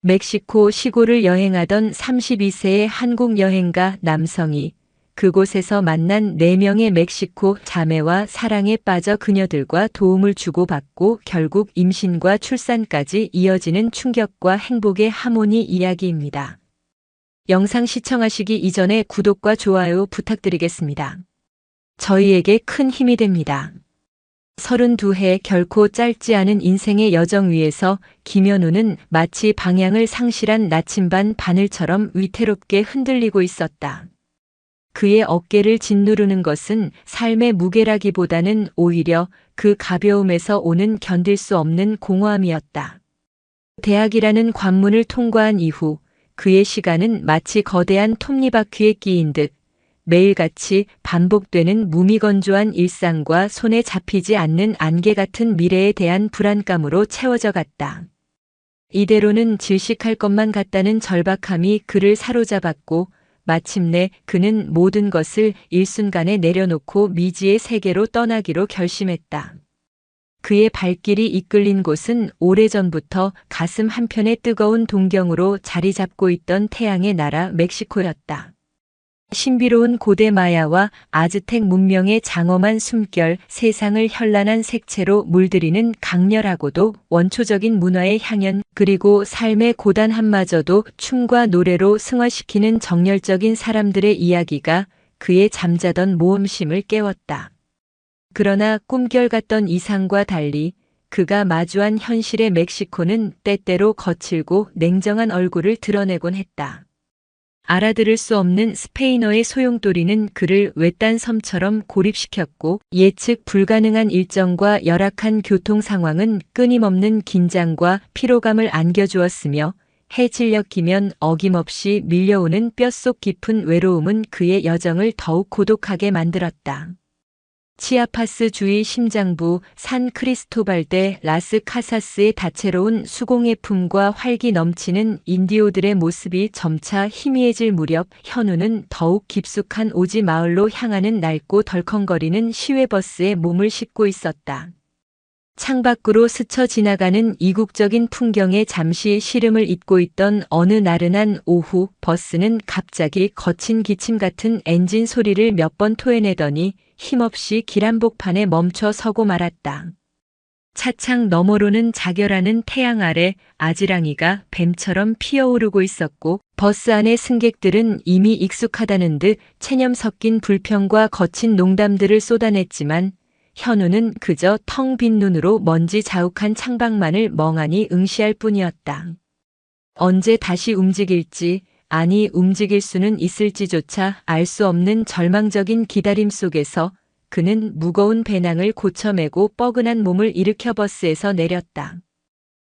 멕시코 시골을 여행하던 32세의 한국 여행가 남성이 그곳에서 만난 4명의 멕시코 자매와 사랑에 빠져 그녀들과 도움을 주고받고 결국 임신과 출산까지 이어지는 충격과 행복의 하모니 이야기입니다. 영상 시청하시기 이전에 구독과 좋아요 부탁드리겠습니다. 저희에게 큰 힘이 됩니다. 32해 결코 짧지 않은 인생의 여정 위에서 김현우는 마치 방향을 상실한 나침반 바늘처럼 위태롭게 흔들리고 있었다. 그의 어깨를 짓누르는 것은 삶의 무게라기보다는 오히려 그 가벼움에서 오는 견딜 수 없는 공허함이었다. 대학이라는 관문을 통과한 이후 그의 시간은 마치 거대한 톱니바퀴에 끼인 듯 매일같이 반복되는 무미건조한 일상과 손에 잡히지 않는 안개 같은 미래에 대한 불안감으로 채워져 갔다. 이대로는 질식할 것만 같다는 절박함이 그를 사로잡았고 마침내 그는 모든 것을 일순간에 내려놓고 미지의 세계로 떠나기로 결심했다. 그의 발길이 이끌린 곳은 오래전부터 가슴 한편에 뜨거운 동경으로 자리 잡고 있던 태양의 나라 멕시코였다. 신비로운 고대 마야와 아즈텍 문명의 장엄한 숨결, 세상을 현란한 색채로 물들이는 강렬하고도 원초적인 문화의 향연, 그리고 삶의 고단함마저도 춤과 노래로 승화시키는 정열적인 사람들의 이야기가 그의 잠자던 모험심을 깨웠다. 그러나 꿈결 같던 이상과 달리 그가 마주한 현실의 멕시코는 때때로 거칠고 냉정한 얼굴을 드러내곤 했다. 알아들을 수 없는 스페인어의 소용돌이는 그를 외딴 섬처럼 고립시켰고 예측 불가능한 일정과 열악한 교통 상황은 끊임없는 긴장과 피로감을 안겨주었으며 해질녘 기면 어김없이 밀려오는 뼛속 깊은 외로움은 그의 여정을 더욱 고독하게 만들었다. 치아파스 주의 심장부 산 크리스토발 데 라스 카사스의 다채로운 수공예 품과 활기 넘치는 인디오들의 모습이 점차 희미해질 무렵 현우는 더욱 깊숙한 오지 마을로 향하는 낡고 덜컹거리는 시외버스에 몸을 싣고 있었다. 창밖으로 스쳐 지나가는 이국적인 풍경에 잠시 시름을 잇고 있던 어느 나른한 오후 버스는 갑자기 거친 기침 같은 엔진 소리를 몇 번 토해내더니 힘없이 길 한복판에 멈춰 서고 말았다. 차창 너머로는 자결하는 태양 아래 아지랑이가 뱀처럼 피어오르고 있었고 버스 안의 승객들은 이미 익숙하다는 듯 체념 섞인 불평과 거친 농담들을 쏟아냈지만 현우는 그저 텅 빈 눈으로 먼지 자욱한 창밖만을 멍하니 응시할 뿐이었다. 언제 다시 움직일지, 아니 움직일 수는 있을지조차 알 수 없는 절망적인 기다림 속에서 그는 무거운 배낭을 고쳐매고 뻐근한 몸을 일으켜 버스에서 내렸다.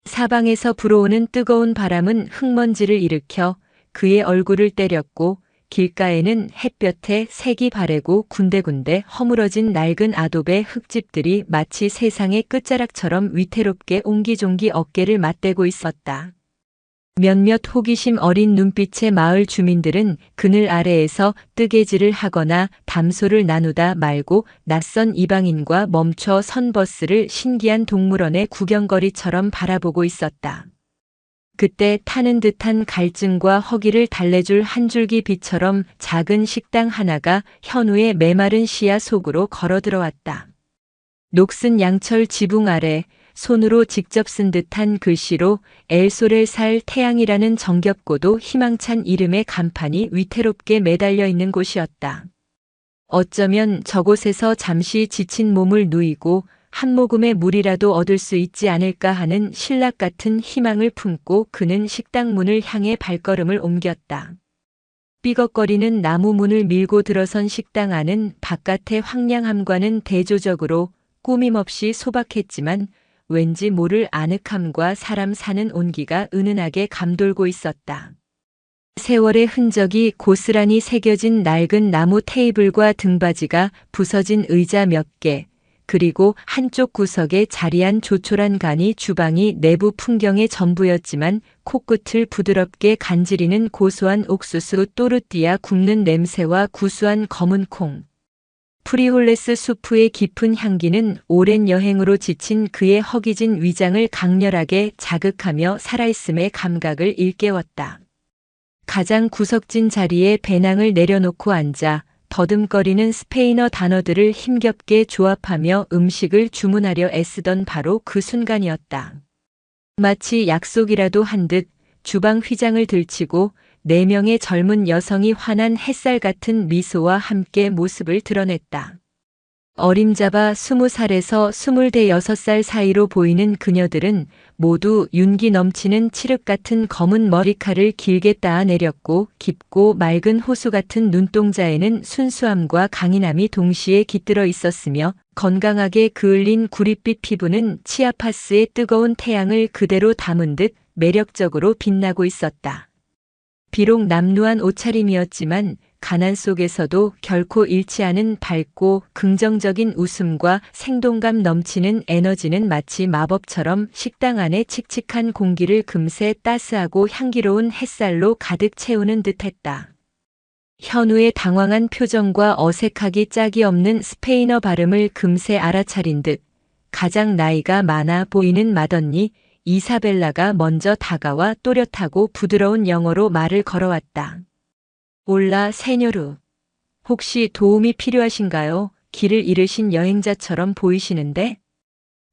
사방에서 불어오는 뜨거운 바람은 흙먼지를 일으켜 그의 얼굴을 때렸고 길가에는 햇볕에 색이 바래고 군데군데 허물어진 낡은 아도베 흙집들이 마치 세상의 끝자락처럼 위태롭게 옹기종기 어깨를 맞대고 있었다. 몇몇 호기심 어린 눈빛의 마을 주민들은 그늘 아래에서 뜨개질을 하거나 담소를 나누다 말고 낯선 이방인과 멈춰 선 버스를 신기한 동물원의 구경거리처럼 바라보고 있었다. 그때 타는 듯한 갈증과 허기를 달래줄 한 줄기 빛처럼 작은 식당 하나가 현우의 메마른 시야 속으로 걸어 들어왔다. 녹슨 양철 지붕 아래 손으로 직접 쓴 듯한 글씨로 엘소렐 살 태양이라는 정겹고도 희망찬 이름의 간판이 위태롭게 매달려 있는 곳이었다. 어쩌면 저곳에서 잠시 지친 몸을 누이고 한 모금의 물이라도 얻을 수 있지 않을까 하는 신락 같은 희망을 품고 그는 식당 문을 향해 발걸음을 옮겼다. 삐걱거리는 나무 문을 밀고 들어선 식당 안은 바깥의 황량함과는 대조적으로 꾸밈없이 소박했지만 왠지 모를 아늑함과 사람 사는 온기가 은은하게 감돌고 있었다. 세월의 흔적이 고스란히 새겨진 낡은 나무 테이블과 등받이가 부서진 의자 몇 개, 그리고 한쪽 구석에 자리한 조촐한 간이 주방이 내부 풍경의 전부였지만 코끝을 부드럽게 간지리는 고소한 옥수수 또르띠아 굽는 냄새와 구수한 검은 콩, 프리홀레스 수프의 깊은 향기는 오랜 여행으로 지친 그의 허기진 위장을 강렬하게 자극하며 살아있음의 감각을 일깨웠다. 가장 구석진 자리에 배낭을 내려놓고 앉아 더듬거리는 스페인어 단어들을 힘겹게 조합하며 음식을 주문하려 애쓰던 바로 그 순간이었다. 마치 약속이라도 한 듯 주방 휘장을 들치고 4명의 젊은 여성이 환한 햇살 같은 미소와 함께 모습을 드러냈다. 어림잡아 20살에서 26살 사이로 보이는 그녀들은 모두 윤기 넘치는 칠흑 같은 검은 머리칼을 길게 따내렸고 깊고 맑은 호수 같은 눈동자에는 순수함과 강인함이 동시에 깃들어 있었으며 건강하게 그을린 구릿빛 피부는 치아파스의 뜨거운 태양을 그대로 담은 듯 매력적으로 빛나고 있었다. 비록 남루한 옷차림이었지만 가난 속에서도 결코 잃지 않은 밝고 긍정적인 웃음과 생동감 넘치는 에너지는 마치 마법처럼 식당 안의 칙칙한 공기를 금세 따스하고 향기로운 햇살로 가득 채우는 듯했다. 현우의 당황한 표정과 어색하기 짝이 없는 스페인어 발음을 금세 알아차린 듯 가장 나이가 많아 보이는 맏언니 이사벨라가 먼저 다가와 또렷하고 부드러운 영어로 말을 걸어왔다. 올라 세뇨르. 혹시 도움이 필요하신가요? 길을 잃으신 여행자처럼 보이시는데?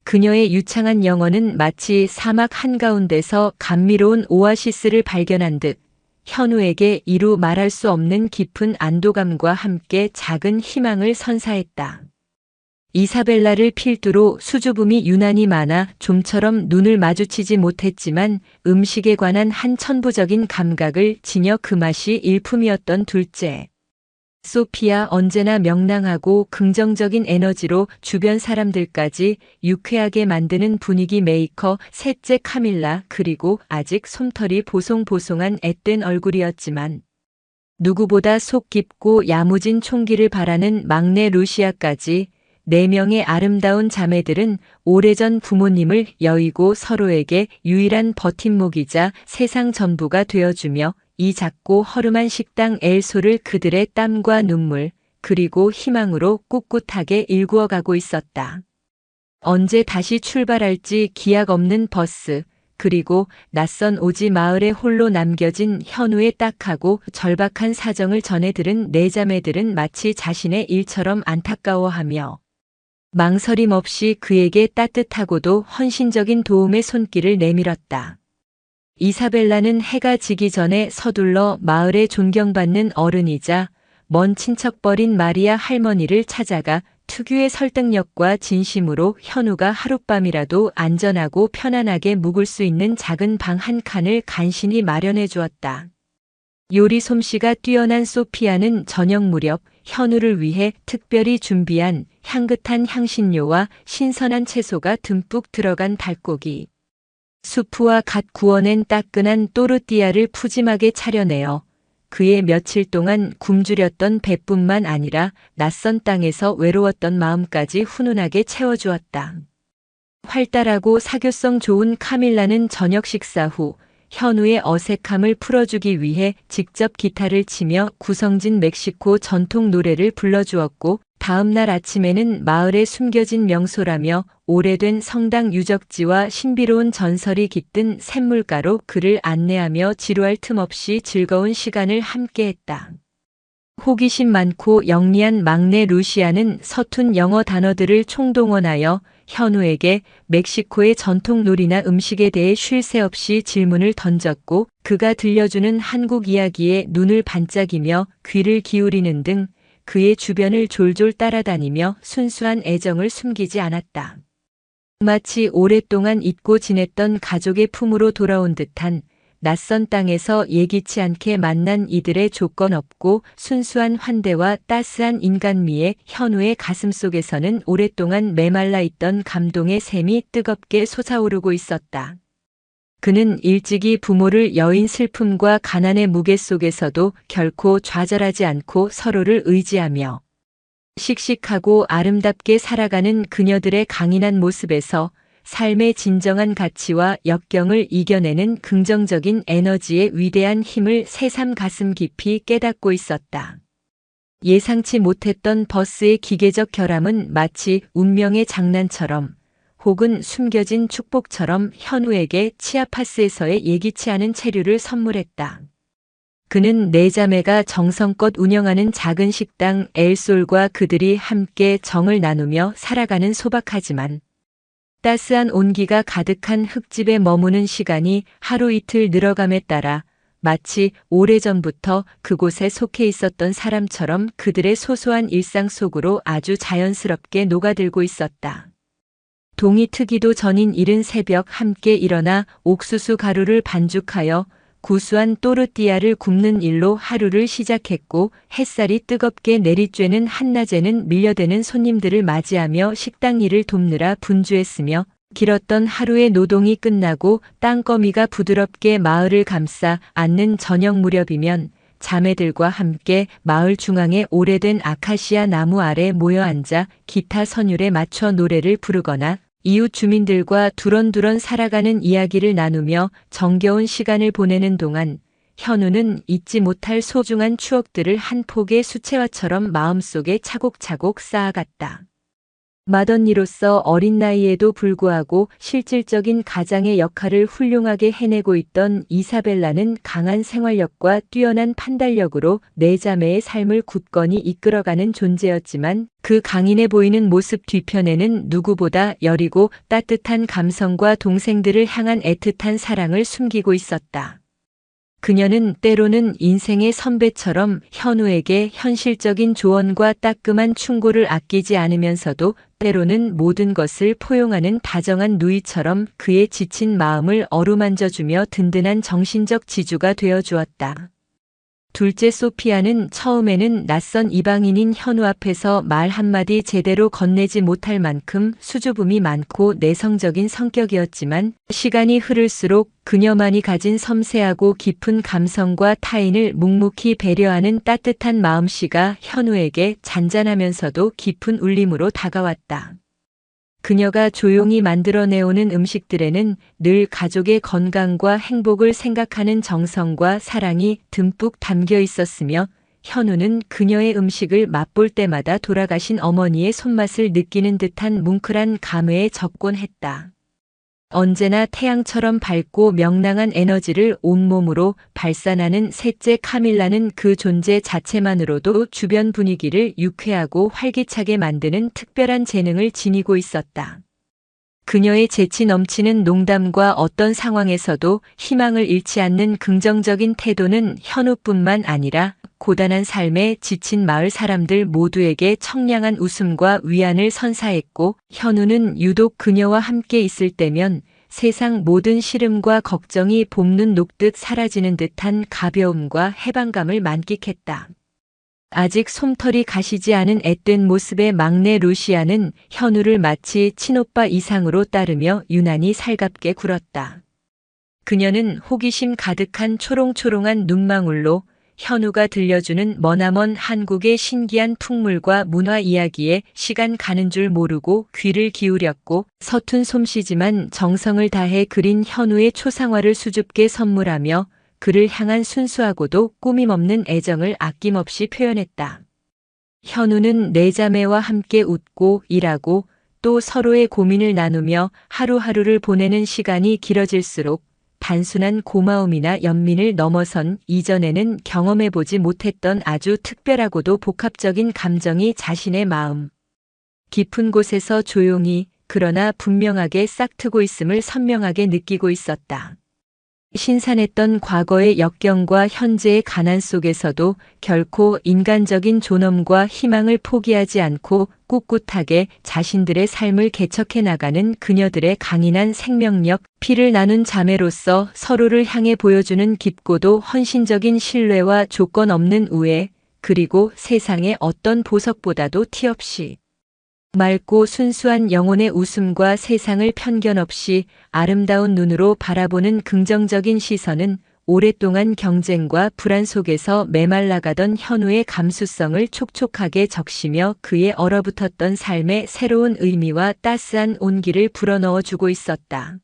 그녀의 유창한 영어는 마치 사막 한가운데서 감미로운 오아시스를 발견한 듯 현우에게 이루 말할 수 없는 깊은 안도감과 함께 작은 희망을 선사했다. 이사벨라를 필두로 수줍음이 유난히 많아 좀처럼 눈을 마주치지 못했지만 음식에 관한 한 천부적인 감각을 지녀 그 맛이 일품이었던 둘째. 소피아 언제나 명랑하고 긍정적인 에너지로 주변 사람들까지 유쾌하게 만드는 분위기 메이커 셋째 카밀라 그리고 아직 솜털이 보송보송한 앳된 얼굴이었지만 누구보다 속 깊고 야무진 총기를 바라는 막내 루시아까지 4명의 아름다운 자매들은 오래전 부모님을 여의고 서로에게 유일한 버팀목이자 세상 전부가 되어주며 이 작고 허름한 식당 엘소를 그들의 땀과 눈물 그리고 희망으로 꿋꿋하게 일구어가고 있었다. 언제 다시 출발할지 기약 없는 버스 그리고 낯선 오지 마을에 홀로 남겨진 현우의 딱하고 절박한 사정을 전해 들은 4자매들은 마치 자신의 일처럼 안타까워하며 망설임 없이 그에게 따뜻하고도 헌신적인 도움의 손길을 내밀었다. 이사벨라는 해가 지기 전에 서둘러 마을에 존경받는 어른이자 먼 친척벌인 마리아 할머니를 찾아가 특유의 설득력과 진심으로 현우가 하룻밤이라도 안전하고 편안하게 묵을 수 있는 작은 방 한 칸을 간신히 마련해 주었다. 요리 솜씨가 뛰어난 소피아는 저녁 무렵 현우를 위해 특별히 준비한 향긋한 향신료와 신선한 채소가 듬뿍 들어간 닭고기, 수프와 갓 구워낸 따끈한 또르띠아를 푸짐하게 차려내어 그의 며칠 동안 굶주렸던 배뿐만 아니라 낯선 땅에서 외로웠던 마음까지 훈훈하게 채워주었다. 활달하고 사교성 좋은 카밀라는 저녁 식사 후 현우의 어색함을 풀어주기 위해 직접 기타를 치며 구성진 멕시코 전통 노래를 불러주었고 다음 날 아침에는 마을에 숨겨진 명소라며 오래된 성당 유적지와 신비로운 전설이 깃든 샘물가로 그를 안내하며 지루할 틈 없이 즐거운 시간을 함께했다. 호기심 많고 영리한 막내 루시아는 서툰 영어 단어들을 총동원하여 현우에게 멕시코의 전통 놀이나 음식에 대해 쉴 새 없이 질문을 던졌고 그가 들려주는 한국 이야기에 눈을 반짝이며 귀를 기울이는 등 그의 주변을 졸졸 따라다니며 순수한 애정을 숨기지 않았다. 마치 오랫동안 잊고 지냈던 가족의 품으로 돌아온 듯한 낯선 땅에서 예기치 않게 만난 이들의 조건 없고 순수한 환대와 따스한 인간미에 현우의 가슴속에서는 오랫동안 메말라 있던 감동의 샘이 뜨겁게 솟아오르고 있었다. 그는 일찍이 부모를 여인 슬픔과 가난의 무게 속에서도 결코 좌절하지 않고 서로를 의지하며 씩씩하고 아름답게 살아가는 그녀들의 강인한 모습에서 삶의 진정한 가치와 역경을 이겨내는 긍정적인 에너지의 위대한 힘을 새삼 가슴 깊이 깨닫고 있었다. 예상치 못했던 버스의 기계적 결함은 마치 운명의 장난처럼 혹은 숨겨진 축복처럼 현우에게 치아파스에서의 예기치 않은 체류를 선물했다. 그는 네 자매가 정성껏 운영하는 작은 식당 엘솔과 그들이 함께 정을 나누며 살아가는 소박하지만 따스한 온기가 가득한 흙집에 머무는 시간이 하루 이틀 늘어감에 따라 마치 오래전부터 그곳에 속해 있었던 사람처럼 그들의 소소한 일상 속으로 아주 자연스럽게 녹아들고 있었다. 동이 트기도 전인 이른 새벽 함께 일어나 옥수수 가루를 반죽하여 구수한 또르띠아를 굽는 일로 하루를 시작했고, 햇살이 뜨겁게 내리쬐는 한낮에는 밀려드는 손님들을 맞이하며 식당 일을 돕느라 분주했으며, 길었던 하루의 노동이 끝나고 땅거미가 부드럽게 마을을 감싸 안는 저녁 무렵이면 자매들과 함께 마을 중앙의 오래된 아카시아 나무 아래 모여 앉아 기타 선율에 맞춰 노래를 부르거나 이웃 주민들과 두런두런 살아가는 이야기를 나누며 정겨운 시간을 보내는 동안 현우는 잊지 못할 소중한 추억들을 한 폭의 수채화처럼 마음속에 차곡차곡 쌓아갔다. 맏언니로서 어린 나이에도 불구하고 실질적인 가장의 역할을 훌륭하게 해내고 있던 이사벨라는 강한 생활력과 뛰어난 판단력으로 네 자매의 삶을 굳건히 이끌어가는 존재였지만, 그 강인해 보이는 모습 뒤편에는 누구보다 여리고 따뜻한 감성과 동생들을 향한 애틋한 사랑을 숨기고 있었다. 그녀는 때로는 인생의 선배처럼 현우에게 현실적인 조언과 따끔한 충고를 아끼지 않으면서도 때로는 모든 것을 포용하는 다정한 누이처럼 그의 지친 마음을 어루만져주며 든든한 정신적 지주가 되어 주었다. 둘째 소피아는 처음에는 낯선 이방인인 현우 앞에서 말 한마디 제대로 건네지 못할 만큼 수줍음이 많고 내성적인 성격이었지만, 시간이 흐를수록 그녀만이 가진 섬세하고 깊은 감성과 타인을 묵묵히 배려하는 따뜻한 마음씨가 현우에게 잔잔하면서도 깊은 울림으로 다가왔다. 그녀가 조용히 만들어내오는 음식들에는 늘 가족의 건강과 행복을 생각하는 정성과 사랑이 듬뿍 담겨 있었으며, 현우는 그녀의 음식을 맛볼 때마다 돌아가신 어머니의 손맛을 느끼는 듯한 뭉클한 감회에 적곤 했다. 언제나 태양처럼 밝고 명랑한 에너지를 온몸으로 발산하는 셋째 카밀라는 그 존재 자체만으로도 주변 분위기를 유쾌하고 활기차게 만드는 특별한 재능을 지니고 있었다. 그녀의 재치 넘치는 농담과 어떤 상황에서도 희망을 잃지 않는 긍정적인 태도는 현우뿐만 아니라 고단한 삶에 지친 마을 사람들 모두에게 청량한 웃음과 위안을 선사했고, 현우는 유독 그녀와 함께 있을 때면 세상 모든 시름과 걱정이 봄눈 녹듯 사라지는 듯한 가벼움과 해방감을 만끽했다. 아직 솜털이 가시지 않은 앳된 모습의 막내 루시아는 현우를 마치 친오빠 이상으로 따르며 유난히 살갑게 굴었다. 그녀는 호기심 가득한 초롱초롱한 눈망울로 현우가 들려주는 머나먼 한국의 신기한 풍물과 문화 이야기에 시간 가는 줄 모르고 귀를 기울였고, 서툰 솜씨지만 정성을 다해 그린 현우의 초상화를 수줍게 선물하며 그를 향한 순수하고도 꾸밈없는 애정을 아낌없이 표현했다. 현우는 네 자매와 함께 웃고 일하고 또 서로의 고민을 나누며 하루하루를 보내는 시간이 길어질수록 단순한 고마움이나 연민을 넘어선 이전에는 경험해보지 못했던 아주 특별하고도 복합적인 감정이 자신의 마음 깊은 곳에서 조용히, 그러나 분명하게 싹트고 있음을 선명하게 느끼고 있었다. 신선했던 과거의 역경과 현재의 가난 속에서도 결코 인간적인 존엄과 희망을 포기하지 않고 꿋꿋하게 자신들의 삶을 개척해 나가는 그녀들의 강인한 생명력, 피를 나눈 자매로서 서로를 향해 보여주는 깊고도 헌신적인 신뢰와 조건 없는 우애, 그리고 세상의 어떤 보석보다도 티 없이 맑고 순수한 영혼의 웃음과 세상을 편견 없이 아름다운 눈으로 바라보는 긍정적인 시선은 오랫동안 경쟁과 불안 속에서 메말라가던 현우의 감수성을 촉촉하게 적시며 그의 얼어붙었던 삶에 새로운 의미와 따스한 온기를 불어넣어 주고 있었다.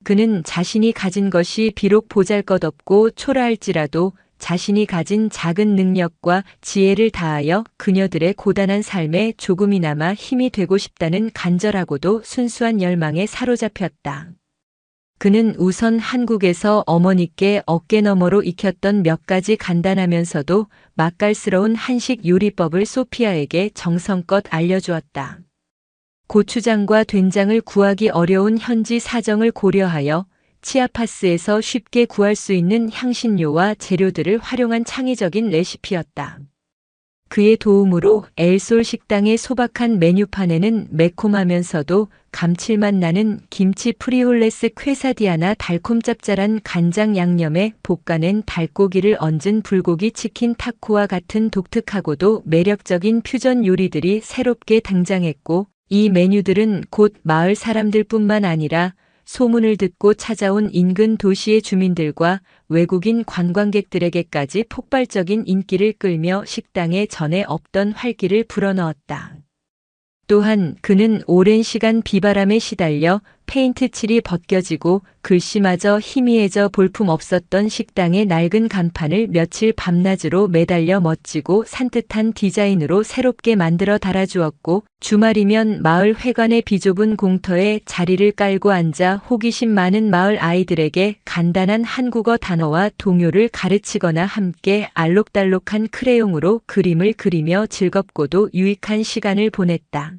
그는 자신이 가진 것이 비록 보잘것없고 초라할지라도 자신이 가진 작은 능력과 지혜를 다하여 그녀들의 고단한 삶에 조금이나마 힘이 되고 싶다는 간절하고도 순수한 열망에 사로잡혔다. 그는 우선 한국에서 어머니께 어깨너머로 익혔던 몇 가지 간단하면서도 맛깔스러운 한식 요리법을 소피아에게 정성껏 알려주었다. 고추장과 된장을 구하기 어려운 현지 사정을 고려하여 치아파스에서 쉽게 구할 수 있는 향신료와 재료들을 활용한 창의적인 레시피였다. 그의 도움으로 엘솔 식당의 소박한 메뉴판에는 매콤하면서도 감칠맛 나는 김치 프리홀레스 퀘사디아나 달콤 짭짤한 간장 양념에 볶아낸 닭고기를 얹은 불고기 치킨 타코와 같은 독특하고도 매력적인 퓨전 요리들이 새롭게 등장했고, 이 메뉴들은 곧 마을 사람들뿐만 아니라 소문을 듣고 찾아온 인근 도시의 주민들과 외국인 관광객들에게까지 폭발적인 인기를 끌며 식당에 전에 없던 활기를 불어넣었다. 또한 그는 오랜 시간 비바람에 시달려 페인트 칠이 벗겨지고 글씨마저 희미해져 볼품 없었던 식당의 낡은 간판을 며칠 밤낮으로 매달려 멋지고 산뜻한 디자인으로 새롭게 만들어 달아주었고, 주말이면 마을 회관의 비좁은 공터에 자리를 깔고 앉아 호기심 많은 마을 아이들에게 간단한 한국어 단어와 동요를 가르치거나 함께 알록달록한 크레용으로 그림을 그리며 즐겁고도 유익한 시간을 보냈다.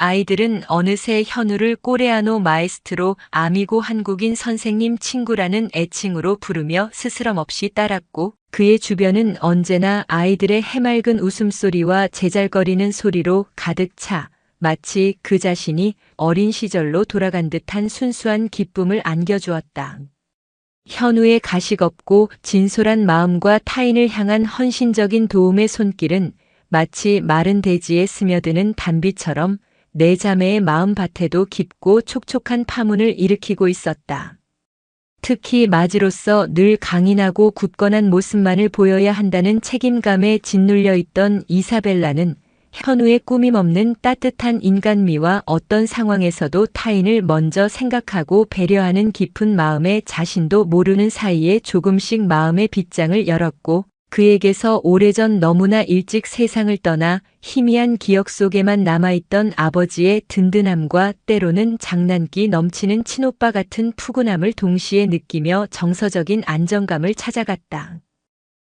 아이들은 어느새 현우를 꼬레아노 마에스트로, 아미고 한국인 선생님 친구라는 애칭으로 부르며 스스럼없이 따랐고, 그의 주변은 언제나 아이들의 해맑은 웃음소리와 제잘거리는 소리로 가득 차 마치 그 자신이 어린 시절로 돌아간 듯한 순수한 기쁨을 안겨주었다. 현우의 가식없고 진솔한 마음과 타인을 향한 헌신적인 도움의 손길은 마치 마른 대지에 스며드는 단비처럼 내 자매의 마음밭에도 깊고 촉촉한 파문을 일으키고 있었다. 특히 마지로서 늘 강인하고 굳건한 모습만을 보여야 한다는 책임감에 짓눌려 있던 이사벨라는 현우의 꾸밈없는 따뜻한 인간미와 어떤 상황에서도 타인을 먼저 생각하고 배려하는 깊은 마음에 자신도 모르는 사이에 조금씩 마음의 빗장을 열었고, 그에게서 오래전 너무나 일찍 세상을 떠나 희미한 기억 속에만 남아있던 아버지의 든든함과 때로는 장난기 넘치는 친오빠 같은 푸근함을 동시에 느끼며 정서적인 안정감을 찾아갔다.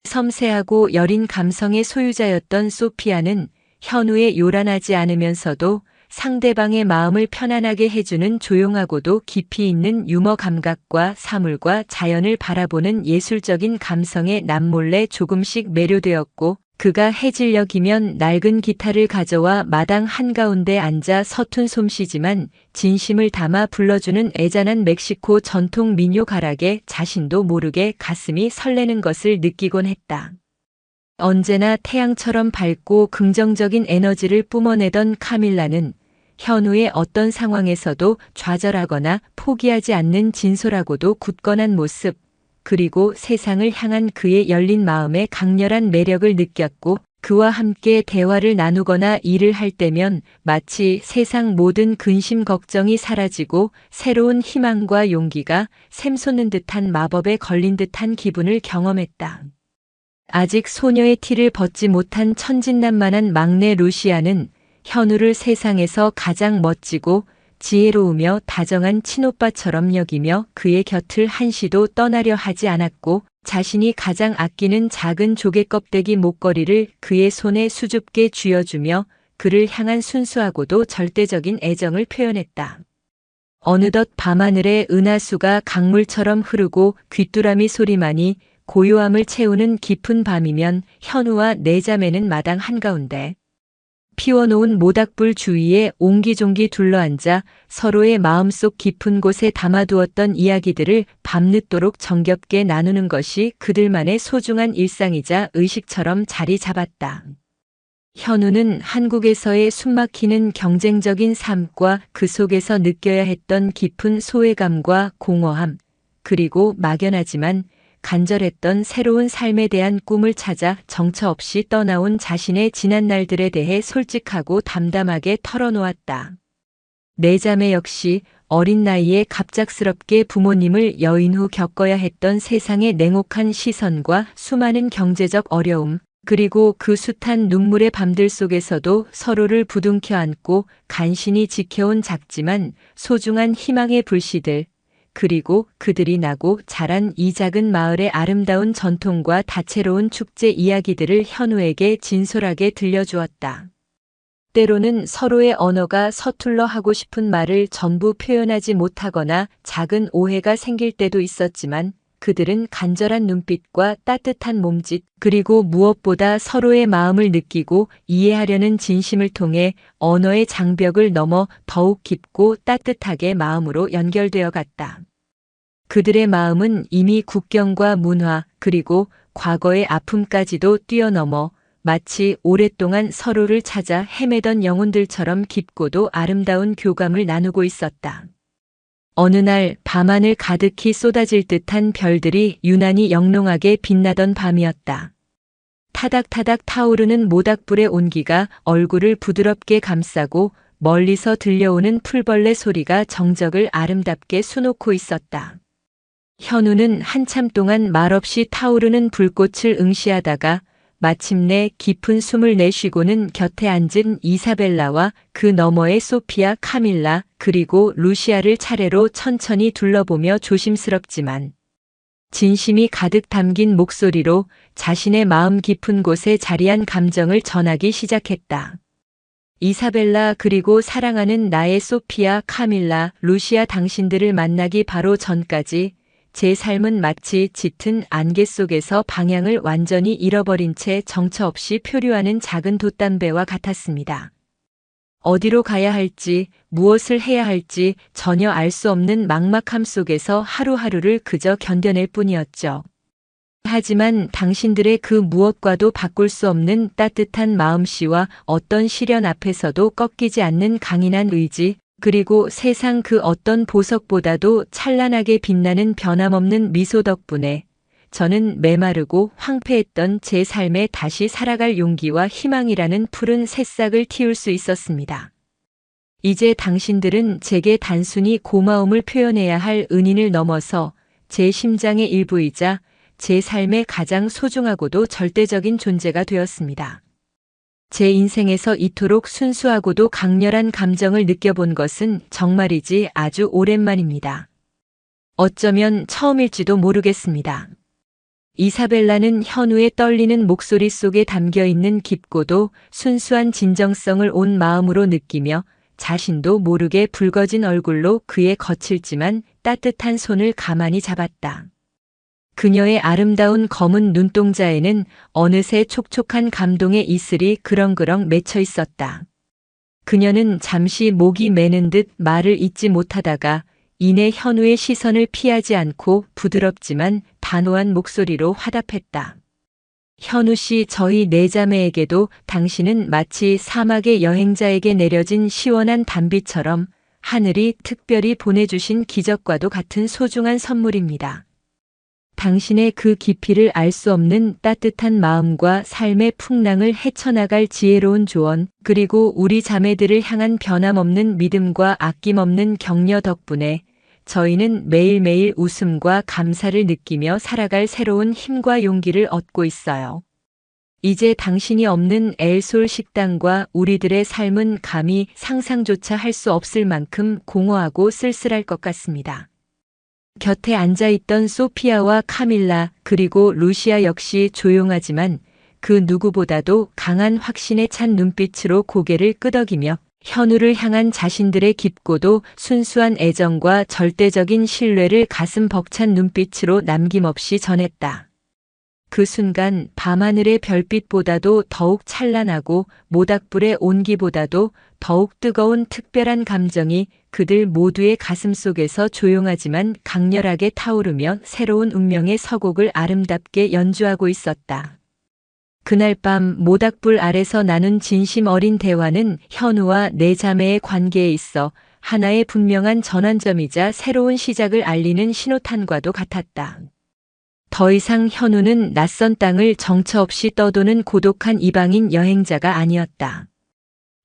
섬세하고 여린 감성의 소유자였던 소피아는 현우의 요란하지 않으면서도 상대방의 마음을 편안하게 해주는 조용하고도 깊이 있는 유머 감각과 사물과 자연을 바라보는 예술적인 감성에 남몰래 조금씩 매료되었고, 그가 해질녘이면 낡은 기타를 가져와 마당 한가운데 앉아 서툰 솜씨지만 진심을 담아 불러주는 애잔한 멕시코 전통 민요 가락에 자신도 모르게 가슴이 설레는 것을 느끼곤 했다. 언제나 태양처럼 밝고 긍정적인 에너지를 뿜어내던 카밀라는 현우의 어떤 상황에서도 좌절하거나 포기하지 않는 진솔하고도 굳건한 모습, 그리고 세상을 향한 그의 열린 마음에 강렬한 매력을 느꼈고, 그와 함께 대화를 나누거나 일을 할 때면 마치 세상 모든 근심 걱정이 사라지고 새로운 희망과 용기가 샘솟는 듯한 마법에 걸린 듯한 기분을 경험했다. 아직 소녀의 티를 벗지 못한 천진난만한 막내 루시아는 현우를 세상에서 가장 멋지고 지혜로우며 다정한 친오빠처럼 여기며 그의 곁을 한시도 떠나려 하지 않았고, 자신이 가장 아끼는 작은 조개 껍데기 목걸이를 그의 손에 수줍게 쥐어주며 그를 향한 순수하고도 절대적인 애정을 표현했다. 어느덧 밤하늘에 은하수가 강물처럼 흐르고 귀뚜라미 소리만이 고요함을 채우는 깊은 밤이면 현우와 내 자매는 마당 한가운데 피워놓은 모닥불 주위에 옹기종기 둘러앉아 서로의 마음속 깊은 곳에 담아두었던 이야기들을 밤늦도록 정겹게 나누는 것이 그들만의 소중한 일상이자 의식처럼 자리 잡았다. 현우는 한국에서의 숨막히는 경쟁적인 삶과 그 속에서 느껴야 했던 깊은 소외감과 공허함, 그리고 막연하지만 간절했던 새로운 삶에 대한 꿈을 찾아 정처 없이 떠나온 자신의 지난 날들에 대해 솔직하고 담담하게 털어놓았다. 네 자매 역시 어린 나이에 갑작스럽게 부모님을 여인 후 겪어야 했던 세상의 냉혹한 시선과 수많은 경제적 어려움, 그리고 그 숱한 눈물의 밤들 속에서도 서로를 부둥켜 안고 간신히 지켜온 작지만 소중한 희망의 불씨들, 그리고 그들이 나고 자란 이 작은 마을의 아름다운 전통과 다채로운 축제 이야기들을 현우에게 진솔하게 들려주었다. 때로는 서로의 언어가 서툴러 하고 싶은 말을 전부 표현하지 못하거나 작은 오해가 생길 때도 있었지만 그들은 간절한 눈빛과 따뜻한 몸짓, 그리고 무엇보다 서로의 마음을 느끼고 이해하려는 진심을 통해 언어의 장벽을 넘어 더욱 깊고 따뜻하게 마음으로 연결되어 갔다. 그들의 마음은 이미 국경과 문화, 그리고 과거의 아픔까지도 뛰어넘어 마치 오랫동안 서로를 찾아 헤매던 영혼들처럼 깊고도 아름다운 교감을 나누고 있었다. 어느 날 밤하늘 가득히 쏟아질 듯한 별들이 유난히 영롱하게 빛나던 밤이었다. 타닥타닥 타오르는 모닥불의 온기가 얼굴을 부드럽게 감싸고 멀리서 들려오는 풀벌레 소리가 정적을 아름답게 수놓고 있었다. 현우는 한참 동안 말없이 타오르는 불꽃을 응시하다가 마침내 깊은 숨을 내쉬고는 곁에 앉은 이사벨라와 그 너머의 소피아, 카밀라, 그리고 루시아를 차례로 천천히 둘러보며 조심스럽지만 진심이 가득 담긴 목소리로 자신의 마음 깊은 곳에 자리한 감정을 전하기 시작했다. 이사벨라, 그리고 사랑하는 나의 소피아, 카밀라, 루시아, 당신들을 만나기 바로 전까지 제 삶은 마치 짙은 안개 속에서 방향을 완전히 잃어버린 채 정처 없이 표류하는 작은 돛담배와 같았습니다. 어디로 가야 할지, 무엇을 해야 할지 전혀 알 수 없는 막막함 속에서 하루하루를 그저 견뎌낼 뿐이었죠. 하지만 당신들의 그 무엇과도 바꿀 수 없는 따뜻한 마음씨와 어떤 시련 앞에서도 꺾이지 않는 강인한 의지, 그리고 세상 그 어떤 보석보다도 찬란하게 빛나는 변함없는 미소 덕분에 저는 메마르고 황폐했던 제 삶에 다시 살아갈 용기와 희망이라는 푸른 새싹을 틔울 수 있었습니다. 이제 당신들은 제게 단순히 고마움을 표현해야 할 은인을 넘어서 제 심장의 일부이자 제 삶의 가장 소중하고도 절대적인 존재가 되었습니다. 제 인생에서 이토록 순수하고도 강렬한 감정을 느껴본 것은 정말이지 아주 오랜만입니다. 어쩌면 처음일지도 모르겠습니다. 이사벨라는 현우의 떨리는 목소리 속에 담겨있는 깊고도 순수한 진정성을 온 마음으로 느끼며 자신도 모르게 붉어진 얼굴로 그의 거칠지만 따뜻한 손을 가만히 잡았다. 그녀의 아름다운 검은 눈동자에는 어느새 촉촉한 감동의 이슬이 그렁그렁 맺혀 있었다. 그녀는 잠시 목이 메는 듯 말을 잇지 못하다가 이내 현우의 시선을 피하지 않고 부드럽지만 단호한 목소리로 화답했다. 현우 씨, 저희 네 자매에게도 당신은 마치 사막의 여행자에게 내려진 시원한 단비처럼 하늘이 특별히 보내주신 기적과도 같은 소중한 선물입니다. 당신의 그 깊이를 알 수 없는 따뜻한 마음과 삶의 풍랑을 헤쳐나갈 지혜로운 조언, 그리고 우리 자매들을 향한 변함없는 믿음과 아낌없는 격려 덕분에 저희는 매일매일 웃음과 감사를 느끼며 살아갈 새로운 힘과 용기를 얻고 있어요. 이제 당신이 없는 엘솔 식당과 우리들의 삶은 감히 상상조차 할 수 없을 만큼 공허하고 쓸쓸할 것 같습니다. 곁에 앉아있던 소피아와 카밀라, 그리고 루시아 역시 조용하지만 그 누구보다도 강한 확신에 찬 눈빛으로 고개를 끄덕이며 현우를 향한 자신들의 깊고도 순수한 애정과 절대적인 신뢰를 가슴 벅찬 눈빛으로 남김없이 전했다. 그 순간 밤하늘의 별빛보다도 더욱 찬란하고 모닥불의 온기보다도 더욱 뜨거운 특별한 감정이 그들 모두의 가슴 속에서 조용하지만 강렬하게 타오르며 새로운 운명의 서곡을 아름답게 연주하고 있었다. 그날 밤 모닥불 아래서 나눈 진심 어린 대화는 현우와 네 자매의 관계에 있어 하나의 분명한 전환점이자 새로운 시작을 알리는 신호탄과도 같았다. 더 이상 현우는 낯선 땅을 정처 없이 떠도는 고독한 이방인 여행자가 아니었다.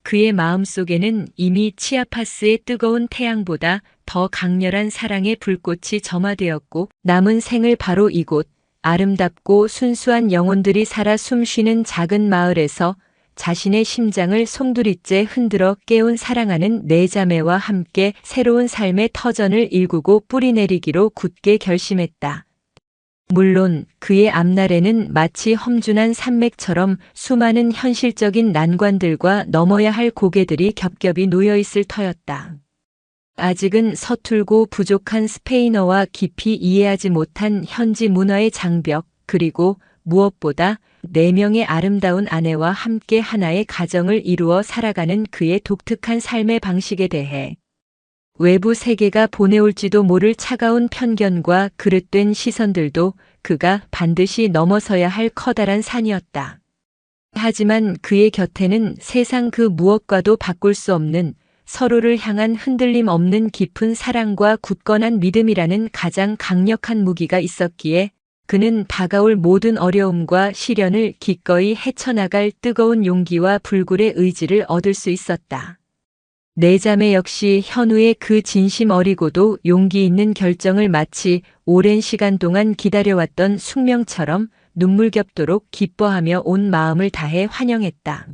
그의 마음속에는 이미 치아파스의 뜨거운 태양보다 더 강렬한 사랑의 불꽃이 점화되었고 남은 생을 바로 이곳 아름답고 순수한 영혼들이 살아 숨쉬는 작은 마을에서 자신의 심장을 송두리째 흔들어 깨운 사랑하는 네 자매와 함께 새로운 삶의 터전을 일구고 뿌리내리기로 굳게 결심했다. 물론 그의 앞날에는 마치 험준한 산맥처럼 수많은 현실적인 난관들과 넘어야 할 고개들이 겹겹이 놓여 있을 터였다. 아직은 서툴고 부족한 스페인어와 깊이 이해하지 못한 현지 문화의 장벽, 그리고 무엇보다 4명의 아름다운 아내와 함께 하나의 가정을 이루어 살아가는 그의 독특한 삶의 방식에 대해 외부 세계가 보내올지도 모를 차가운 편견과 그릇된 시선들도 그가 반드시 넘어서야 할 커다란 산이었다. 하지만 그의 곁에는 세상 그 무엇과도 바꿀 수 없는 서로를 향한 흔들림 없는 깊은 사랑과 굳건한 믿음이라는 가장 강력한 무기가 있었기에 그는 다가올 모든 어려움과 시련을 기꺼이 헤쳐나갈 뜨거운 용기와 불굴의 의지를 얻을 수 있었다. 네 자매 역시 현우의 그 진심 어리고도 용기 있는 결정을 마치 오랜 시간 동안 기다려왔던 숙명처럼 눈물겹도록 기뻐하며 온 마음을 다해 환영했다.